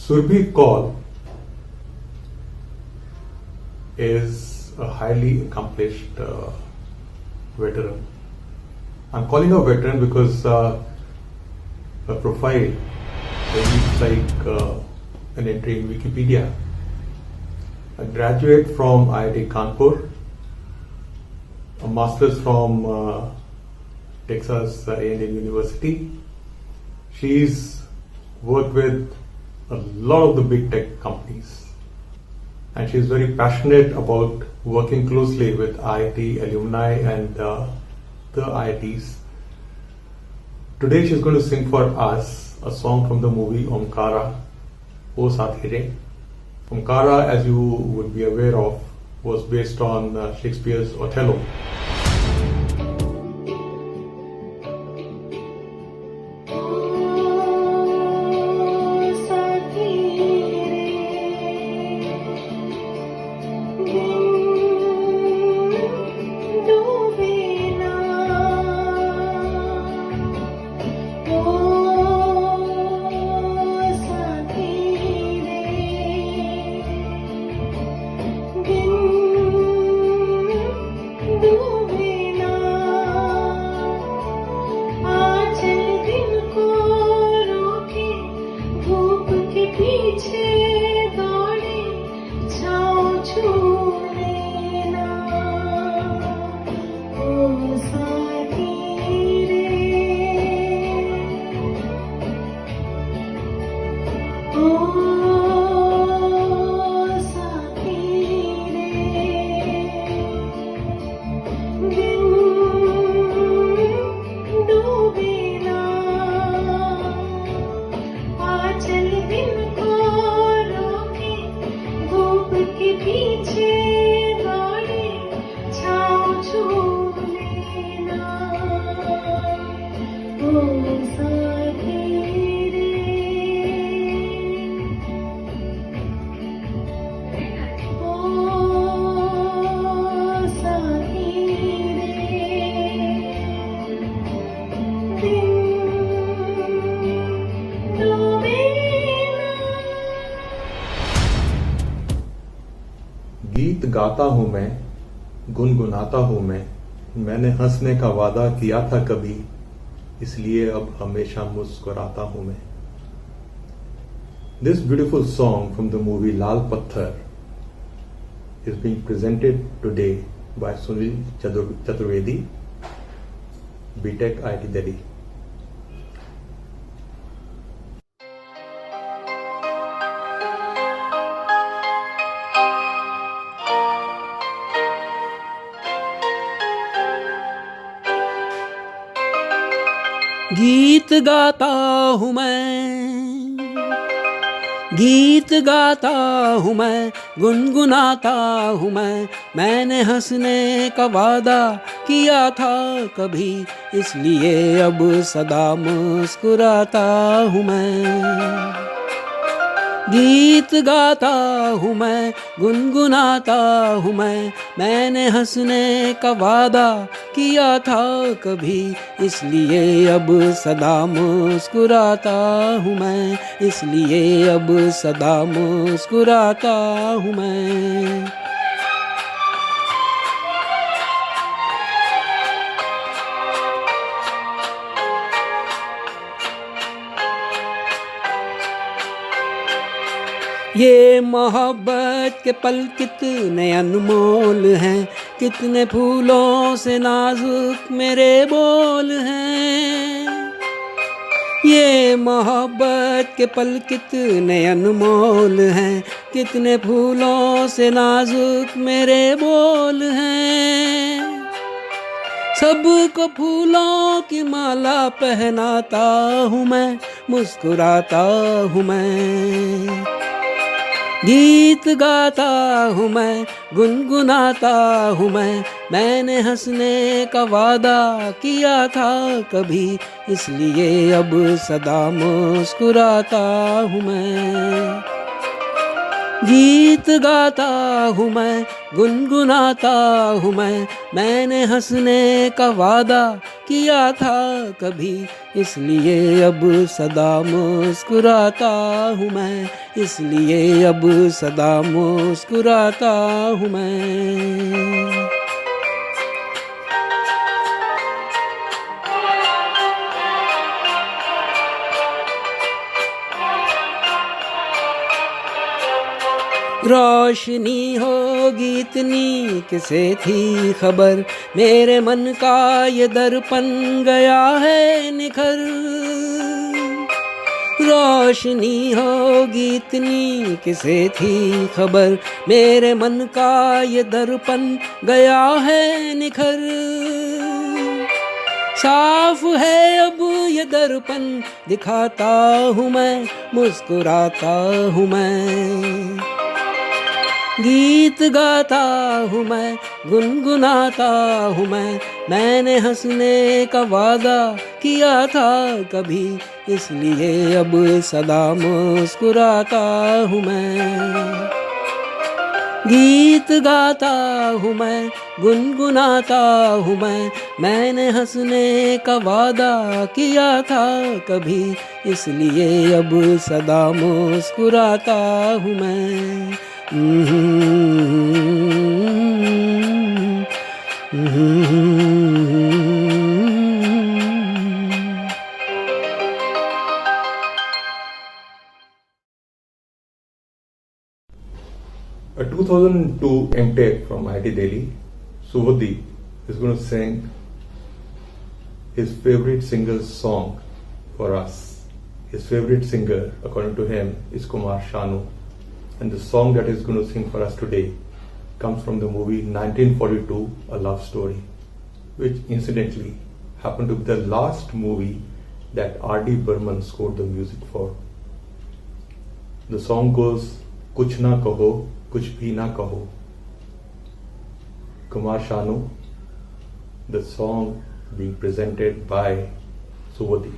Surbhi Kaul is a highly accomplished veteran. I'm calling her veteran because her profile reads like an entry in Wikipedia. A graduate from IIT Kanpur, a master's from Texas A&M University. She's worked with a lot of the big tech companies, and she's very passionate about working closely with IIT alumni and the IITs. Today she's going to sing for us a song from the movie Omkara, O Saathi Re. Omkara, as you would be aware of, was based on Shakespeare's Othello. गीत गाता हूँ मैं, गुनगुनाता हूँ मैंने हंसने का वादा किया था कभी, इसलिए अब हमेशा मुस्कुराता हूँ मैं. This beautiful song from the movie Lal Patthar is being presented today by Sunil Chaturvedi, BTech IIT Delhi. गीत गाता हूँ मैं, गीत गाता हूँ मैं, गुनगुनाता हूँ मैंने हंसने का वादा किया था कभी, इसलिए अब सदा मुस्कुराता हूँ मैं. गीत गाता हूँ मैं, गुनगुनाता हूँ मैंने हंसने का वादा किया था कभी, इसलिए अब सदा मुस्कुराता हूँ मैं, इसलिए अब सदा मुस्कुराता हूँ मैं. ये मोहब्बत के पल कितने अनमोल हैं, कितने फूलों से नाजुक मेरे बोल हैं. ये मोहब्बत के पल कितने अनमोल हैं, कितने फूलों से नाजुक मेरे बोल हैं. सबको फूलों की माला पहनाता हूँ मैं, मुस्कुराता हूँ मैं. गीत गाता हूँ मैं, गुनगुनाता हूँ मैंने हंसने का वादा किया था कभी, इसलिए अब सदा मुस्कुराता हूँ मैं. गीत गाता हूँ मैं, गुनगुनाता हूँ मैंने हंसने का वादा किया था कभी, इसलिए अब सदा मुस्कुराता हूँ मैं, इसलिए अब सदा मुस्कुराता हूँ मैं। रोशनी होगी इतनी किसे थी खबर, मेरे मन का ये दर्पण गया है निखर। रोशनी होगी इतनी किसे थी खबर, मेरे मन का ये दर्पण गया है निखर। साफ है अब ये दर्पण दिखाता हूँ मैं, मुस्कुराता हूँ मैं। गीत गाता हूँ मैं, गुनगुनाता हूँ मैंने हंसने का वादा किया था कभी, इसलिए अब सदा मुस्कुराता हूँ मैं। गीत गाता हूँ मैं, गुनगुनाता हूँ मैंने हंसने का वादा किया था कभी, इसलिए अब सदा मुस्कुराता हूँ मैं। A 2002 MTech from IIT Delhi, Subodhi is going to sing his favorite singer's song for us. His favorite singer, according to him, is Kumar Sanu. And the song that he's going to sing for us today comes from the movie 1942, A Love Story, which incidentally happened to be the last movie that R.D. Burman scored the music for. The song goes, Kuch na kaho, kuch bhi na kaho. Kumar Sanu, the song being presented by Subodhi.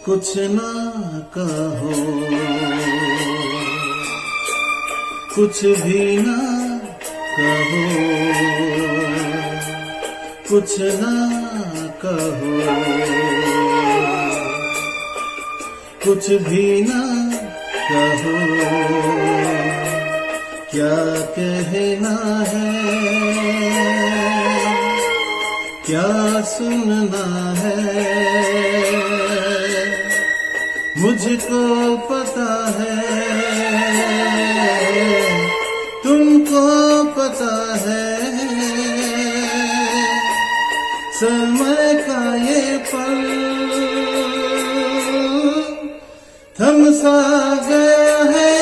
कुछ ना कहो, कुछ भी ना कहो, कुछ ना कहो, कुछ भी ना कहो, क्या कहना है, क्या सुनना है, मुझको पता है, तुमको पता है, समय का ये पल थम सा गया है,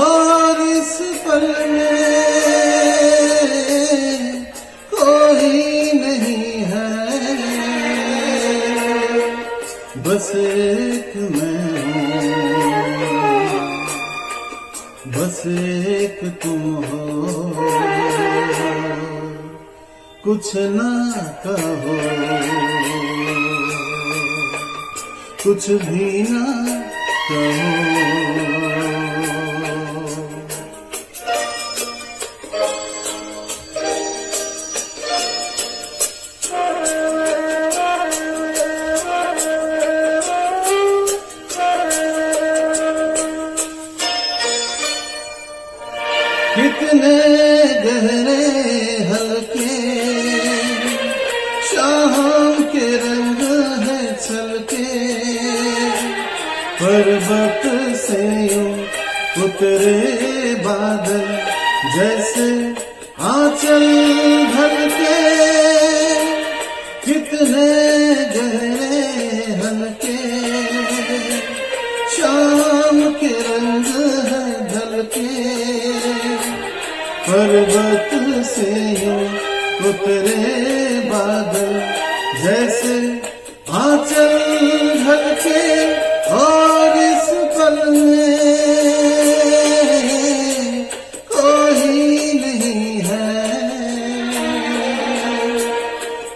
और इस पल में कोई नहीं है, बस एक मैं हूँ, बस एक तुम हो, कुछ ना कहो, कुछ भी ना कहो। कितने गहरे हल्के शाम के रंग है छलके, पर्वत से यूं उतरे बादल जैसे आंचल ढलके, कितने गहरे हल्के शाम के रंग है ढलके, पर्वत से उतरे बादल जैसे आंचल के और इस पल में कोई नहीं है,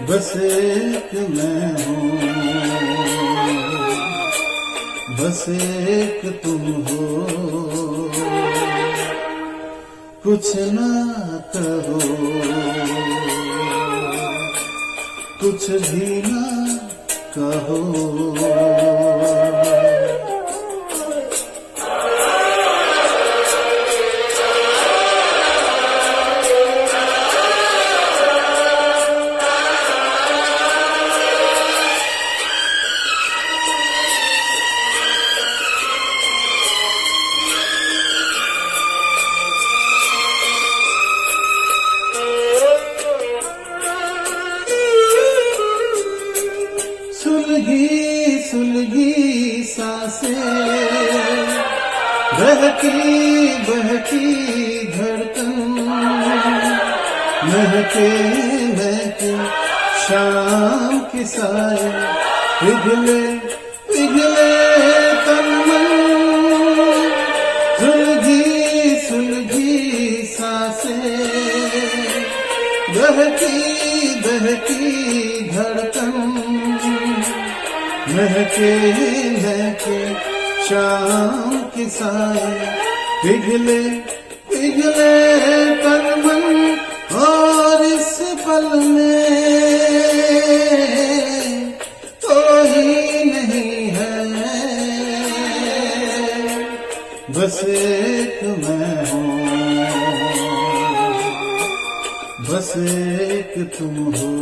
बस एक मैं हूँ, बस एक तुम हो, कुछ ना कहो, कुछ भी ना कहो। सुलगी सुलगी सांसें, बहकी बहकी धड़कन, महके महके शाम की साए, पिघले पिघले तन मन। सुलगी सुलगी सांसें, बहकी बहकी धड़कन, महके महके शाम की साए, पिघले पिघले तन मन। और इस पल में कोई नहीं है, बस एक मैं हूँ, बस एक तुम हो,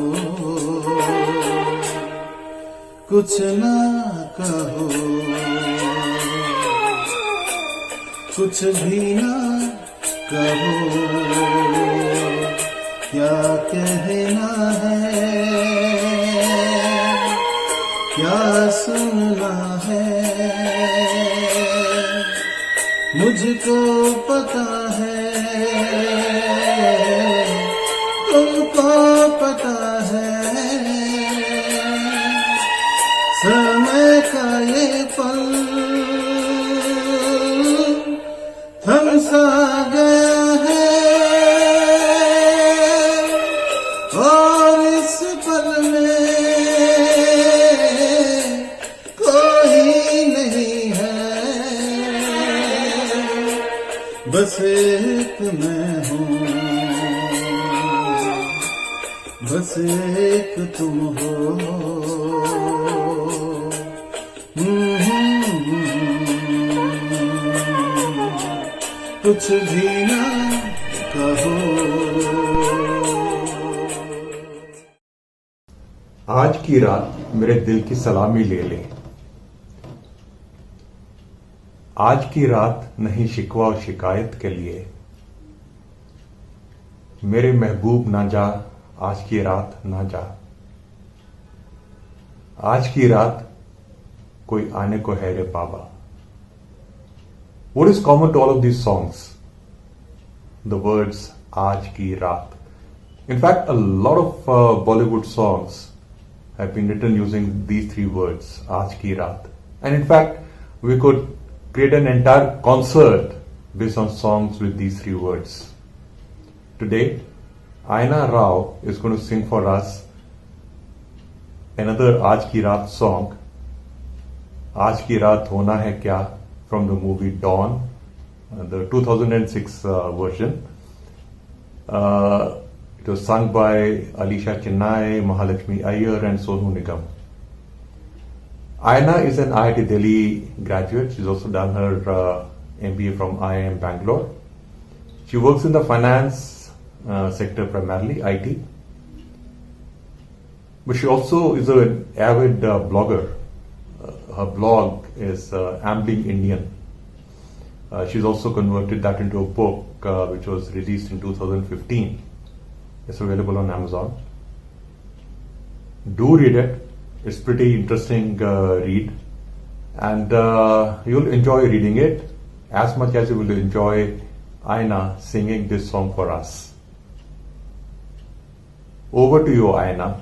कुछ ना कहो, कुछ भी ना कहो। क्या कहना है, क्या सुनना है, मुझको पता है, तुमको पता है। समय का ये पल थम सा गया है, और इस पल में कोई नहीं है, बस एक मैं हूँ, बस एक तुम हो। कुछ भी ना कहो। आज की रात मेरे दिल की सलामी ले ले, आज की रात नहीं शिकवा और शिकायत के लिए, मेरे महबूब ना जा, आज की रात ना जा। आज की रात कोई आने को है रे बाबा। What is common to all of these songs? The words Aaj Ki Raat. In fact, a lot of Bollywood songs have been written using these three words, Aaj Ki Raat. And in fact, we could create an entire concert based on songs with these three words. Today, Aina Rao is going to sing for us another Aaj Ki Raat song, Aaj Ki Raat Hona Hai Kya, from the movie Dawn, the 2006 version. It was sung by Alisha Chennai, Mahalakshmi Iyer and Sonu Nigam. Aina is an IIT Delhi graduate. She's also done her MBA from IIM Bangalore. She works in the finance sector primarily, IT. But she also is an avid blogger. Her blog is Ambling Indian. She's also converted that into a book which was released in 2015. It's available on Amazon. Do read it. It's pretty interesting read, and you'll enjoy reading it as much as you will enjoy Aina singing this song for us. Over to you, Aina.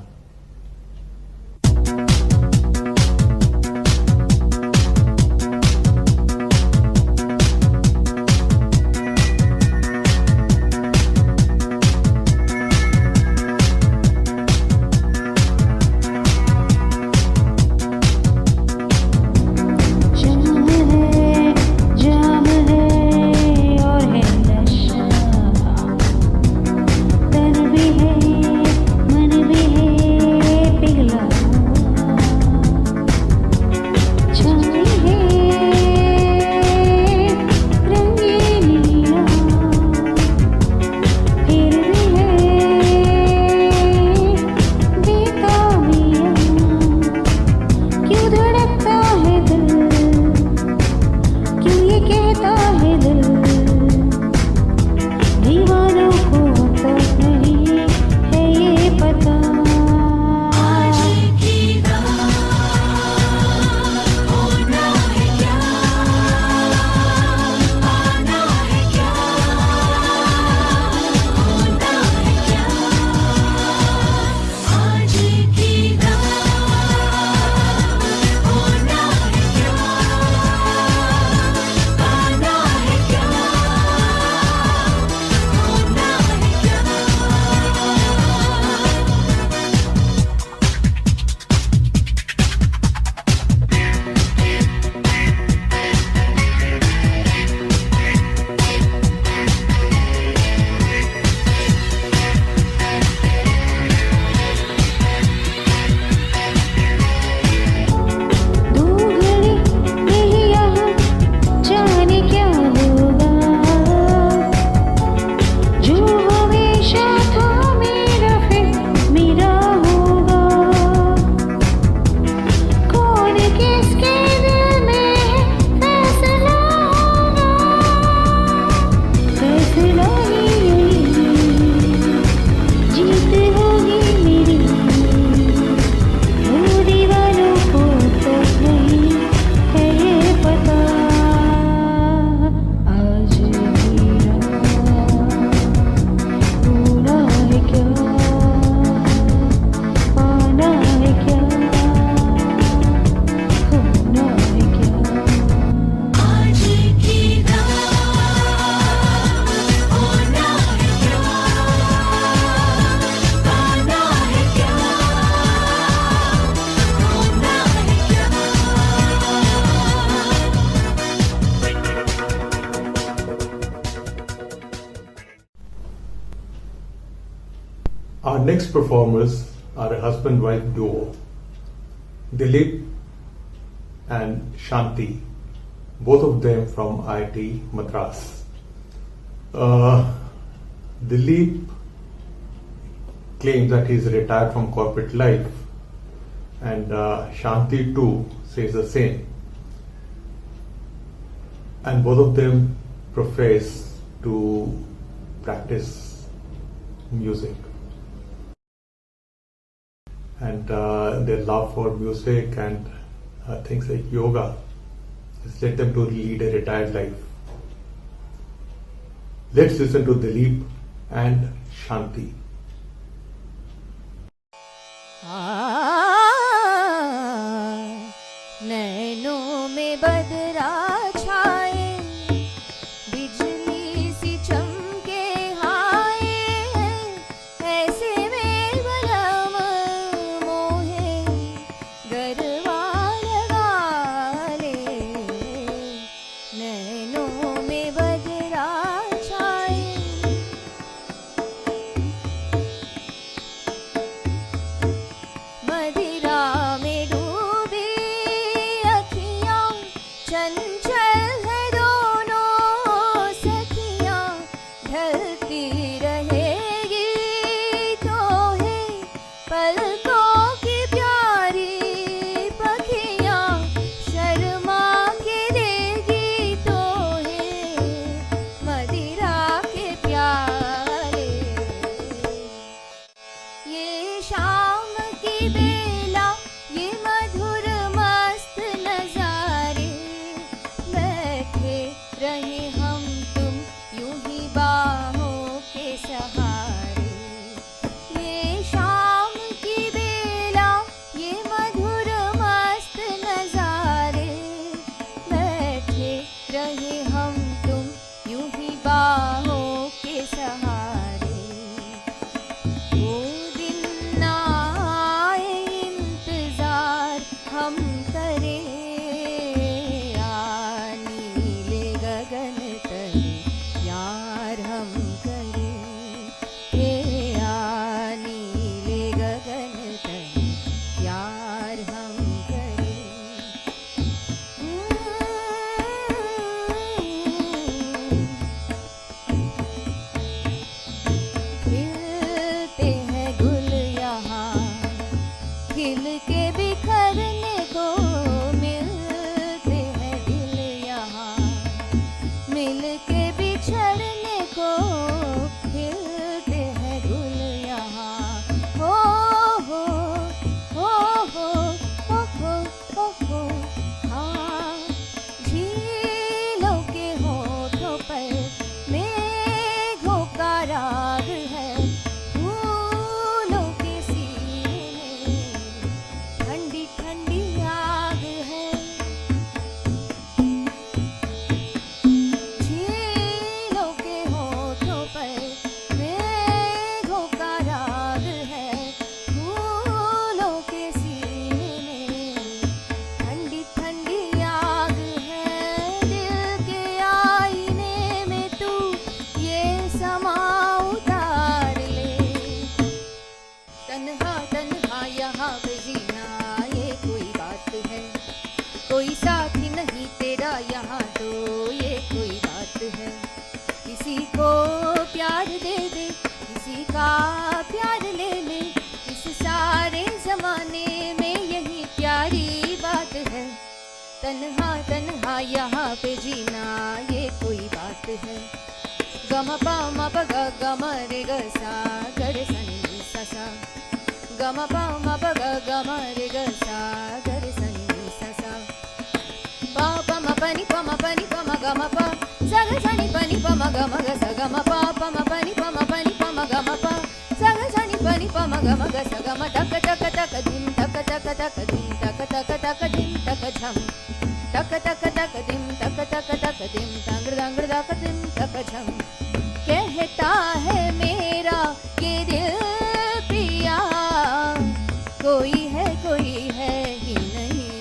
next performers are a husband-wife duo, Dilip and Shanti, both of them from IIT Madras. Dilip claims that he's retired from corporate life, and Shanti too says the same. And both of them profess to practice music. And their love for music and things like yoga has led them to lead a retired life. Let's listen to Dilip and Shanti. नैनों में बदरा छाए, बिजली सी चमके हाय, ऐसे में बलम मोहे गरबा लगा ले। नैनों में बदरा छाए, मदिरा में डूबी अखियाँ, चंचल है दोनों सखियाँ, ढलती रहेगी तो है पलकों की प्यारी पखियाँ, शर्मा के देगी तो है मदिरा के प्यारे। ये शाम की बेला, ये मधुर मस्त नजारे, बैठे रहे हम तुम यूं ही बाहों के सहारे। ये शाम की बेला, ये मधुर मस्त नजारे, बैठे रहे हम तुम यूं ही बाहों के सहारे। वो दिन ना आए इंतजार हम करें, आ नीले गगन तले यार हम करें, आ नीले गगन तले यार हम करें। खिलते हैं गुल यहाँ, खिल के बिखरने को मिलते हैं दिल यहाँ, मिल के बिछड़ने को खिलते हैं गुल यहाँ। हो हो हो हो हो हो हो हो, हाँ झीलों के होठों पर मेघों का राग है, फूलों के सीने में ठंडी ठंडी आग है। झीलों के होठों पर मेघों का राग है, फूलों के सीने में ठंडी ठंडी आग है। दिल के आईने में तू ये समा उतार ले, तन्हा तन्हा यहाँ पे जीना ये कोई बात है, कोई साथी नहीं तेरा यहाँ तो ये कोई बात है। किसी को प्यार दे दे, किसी का प्यार ले ले, इस सारे जमाने में यही प्यारी बात है। तन्हा तन्हा यहाँ पे जीना ये कोई बात है। गम पा म प ग ग म रे ग सा ग रे सा नि नी सा सा, गम पा म प ग ग म रे ग सा ग रे सा नि नी सा सा, पा प म प नि प म प नि प म ग म प सा ग सा नि प नि प म ग म ग सा ग म पा प म प नि प म प नि प म ग म प सा ग सा नि प नि प म ग म ग सा ग म टक टक टक धिम टक टक टक धिम टक टक टक धिम टक झम, टक टक टक धिम टक टक टक धिम तांगड़ तांगड़ टक धिम टक झम। कहता है मेरा ये दिल पिया, कोई है ही नहीं,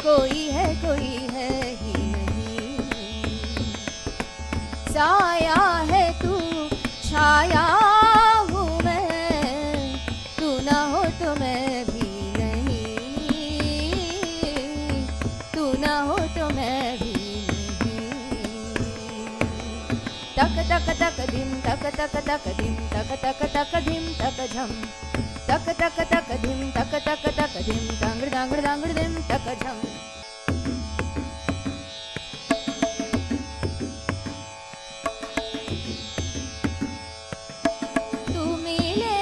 कोई है ही नहीं। साया है तू छाया तक तक धिम तक तक तक धिम तक तक तक धिम तक झम तक तक तक धिम तक तक तक धिम दांगड़ दांगड़ दांगड़ धिम तक झम। तू मिले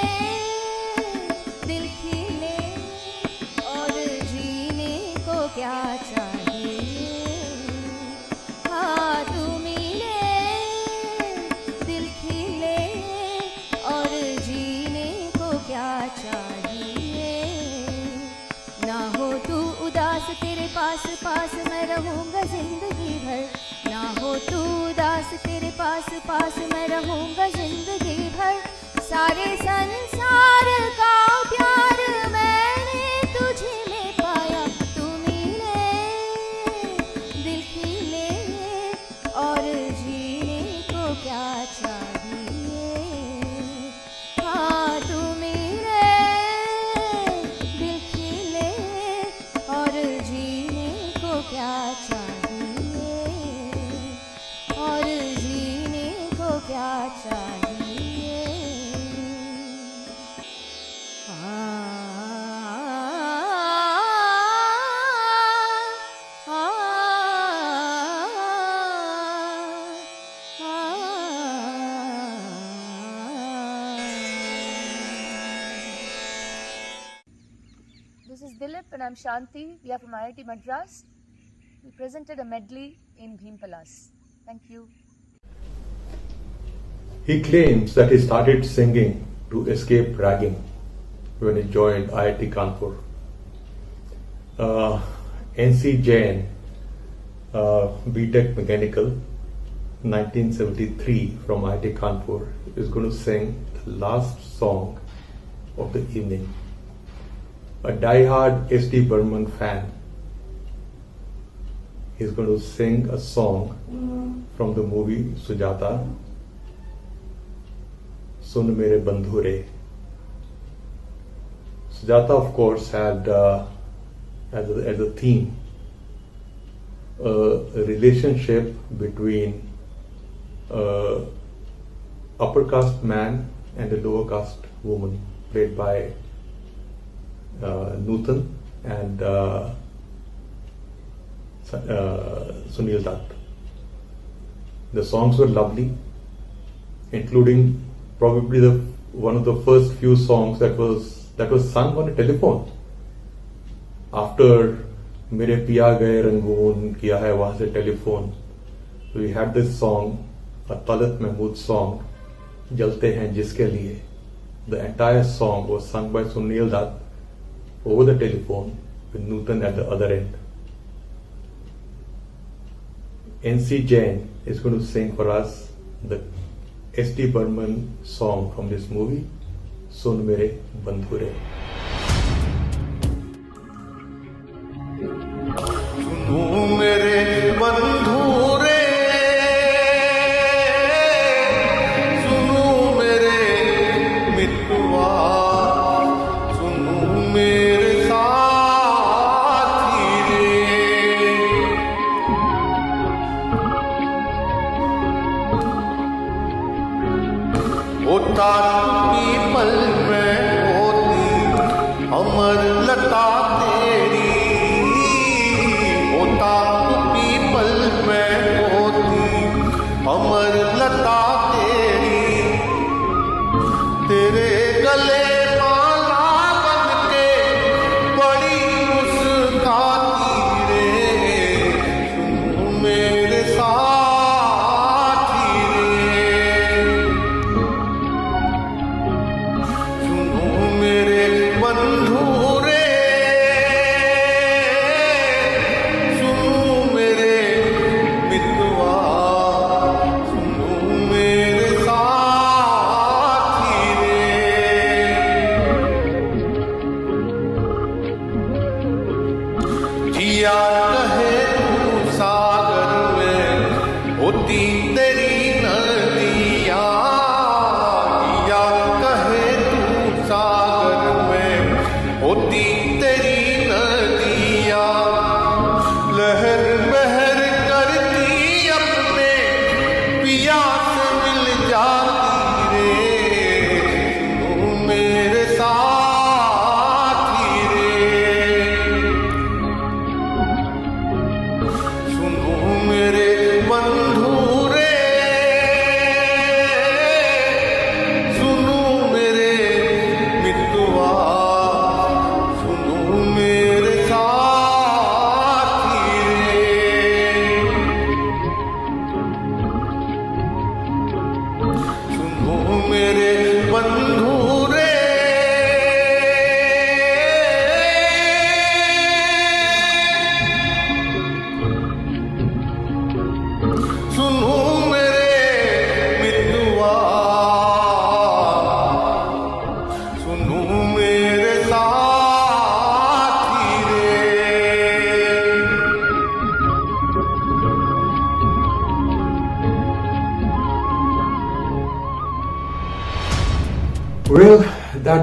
दिल खिले और जीने को क्या चाहिए। हाँ तू मिले दिल खिले और जीने को क्या चाहिए। ना हो तू उदास तेरे पास पास मैं रहूँगा जिंदगी भर। ना हो तू उदास तेरे पास पास मैं रहूँगा जिंदगी भर। सारे संसार का प्यार मैंने तुझे में पाया। तू मिले दिल खिले और जीने को क्या चाहिए। हाँ तू मिले दिल खिले और जीने को क्या चाहिए। और जीने को क्या चाहिए। This is Dilip and I'm Shanti. We are from IIT Madras. We presented a medley in Bhimpalas. Thank you. He claims that he started singing to escape ragging when he joined IIT Kanpur. NC Jain, BTech Mechanical, 1973 from IIT Kanpur, is going to sing the last song of the evening. A die-hard S.D. Burman fan. He's going to sing a song from the movie Sujata, Sun Mere Bandhu Re. Sujata, of course, had as a theme a relationship between upper caste man and a lower caste woman, played by Nutan and Sunil Dutt. The songs were lovely, including probably one of the first few songs that was sung on a telephone. After Mere Piya Gaye Rangoon Kiya Hai Wahan Se Telephone, we had this song, a Talat Mahmood song, Jalte Hain Jiske Liye. The entire song was sung by Sunil Dutt over the telephone with Nutan at the other end. NC Jain is going to sing for us the S.D. Burman song from this movie, Sun Mere Bandhu Re. सुनो मेरे बंधु रे, सुनो मेरे मित्रवा, सुनो मेरे साथी रे। होता पीपल में होती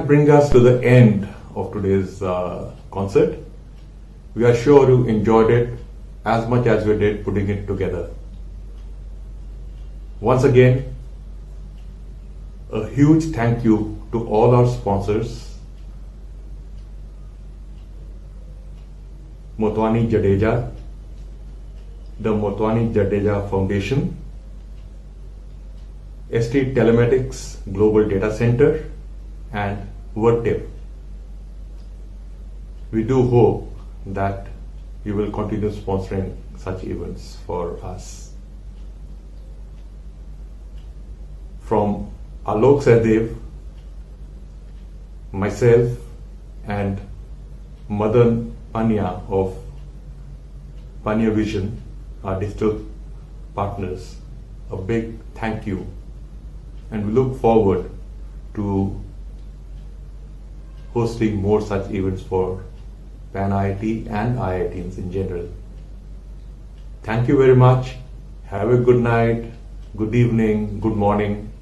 that brings us to the end of today's concert. We are sure you enjoyed it as much as we did putting it together. Once again, a huge thank you to all our sponsors, Motwani Jadeja, the Motwani Jadeja Foundation, ST Telematics Global Data Center, and Vertip. We do hope that you will continue sponsoring such events for us. From Alok Sahdev, myself, and Madan Pania of Pania Vision, our digital partners, a big thank you, and we look forward to hosting more such events for Pan IIT and IITs in general. Thank you very much. Have a good night, good evening, good morning.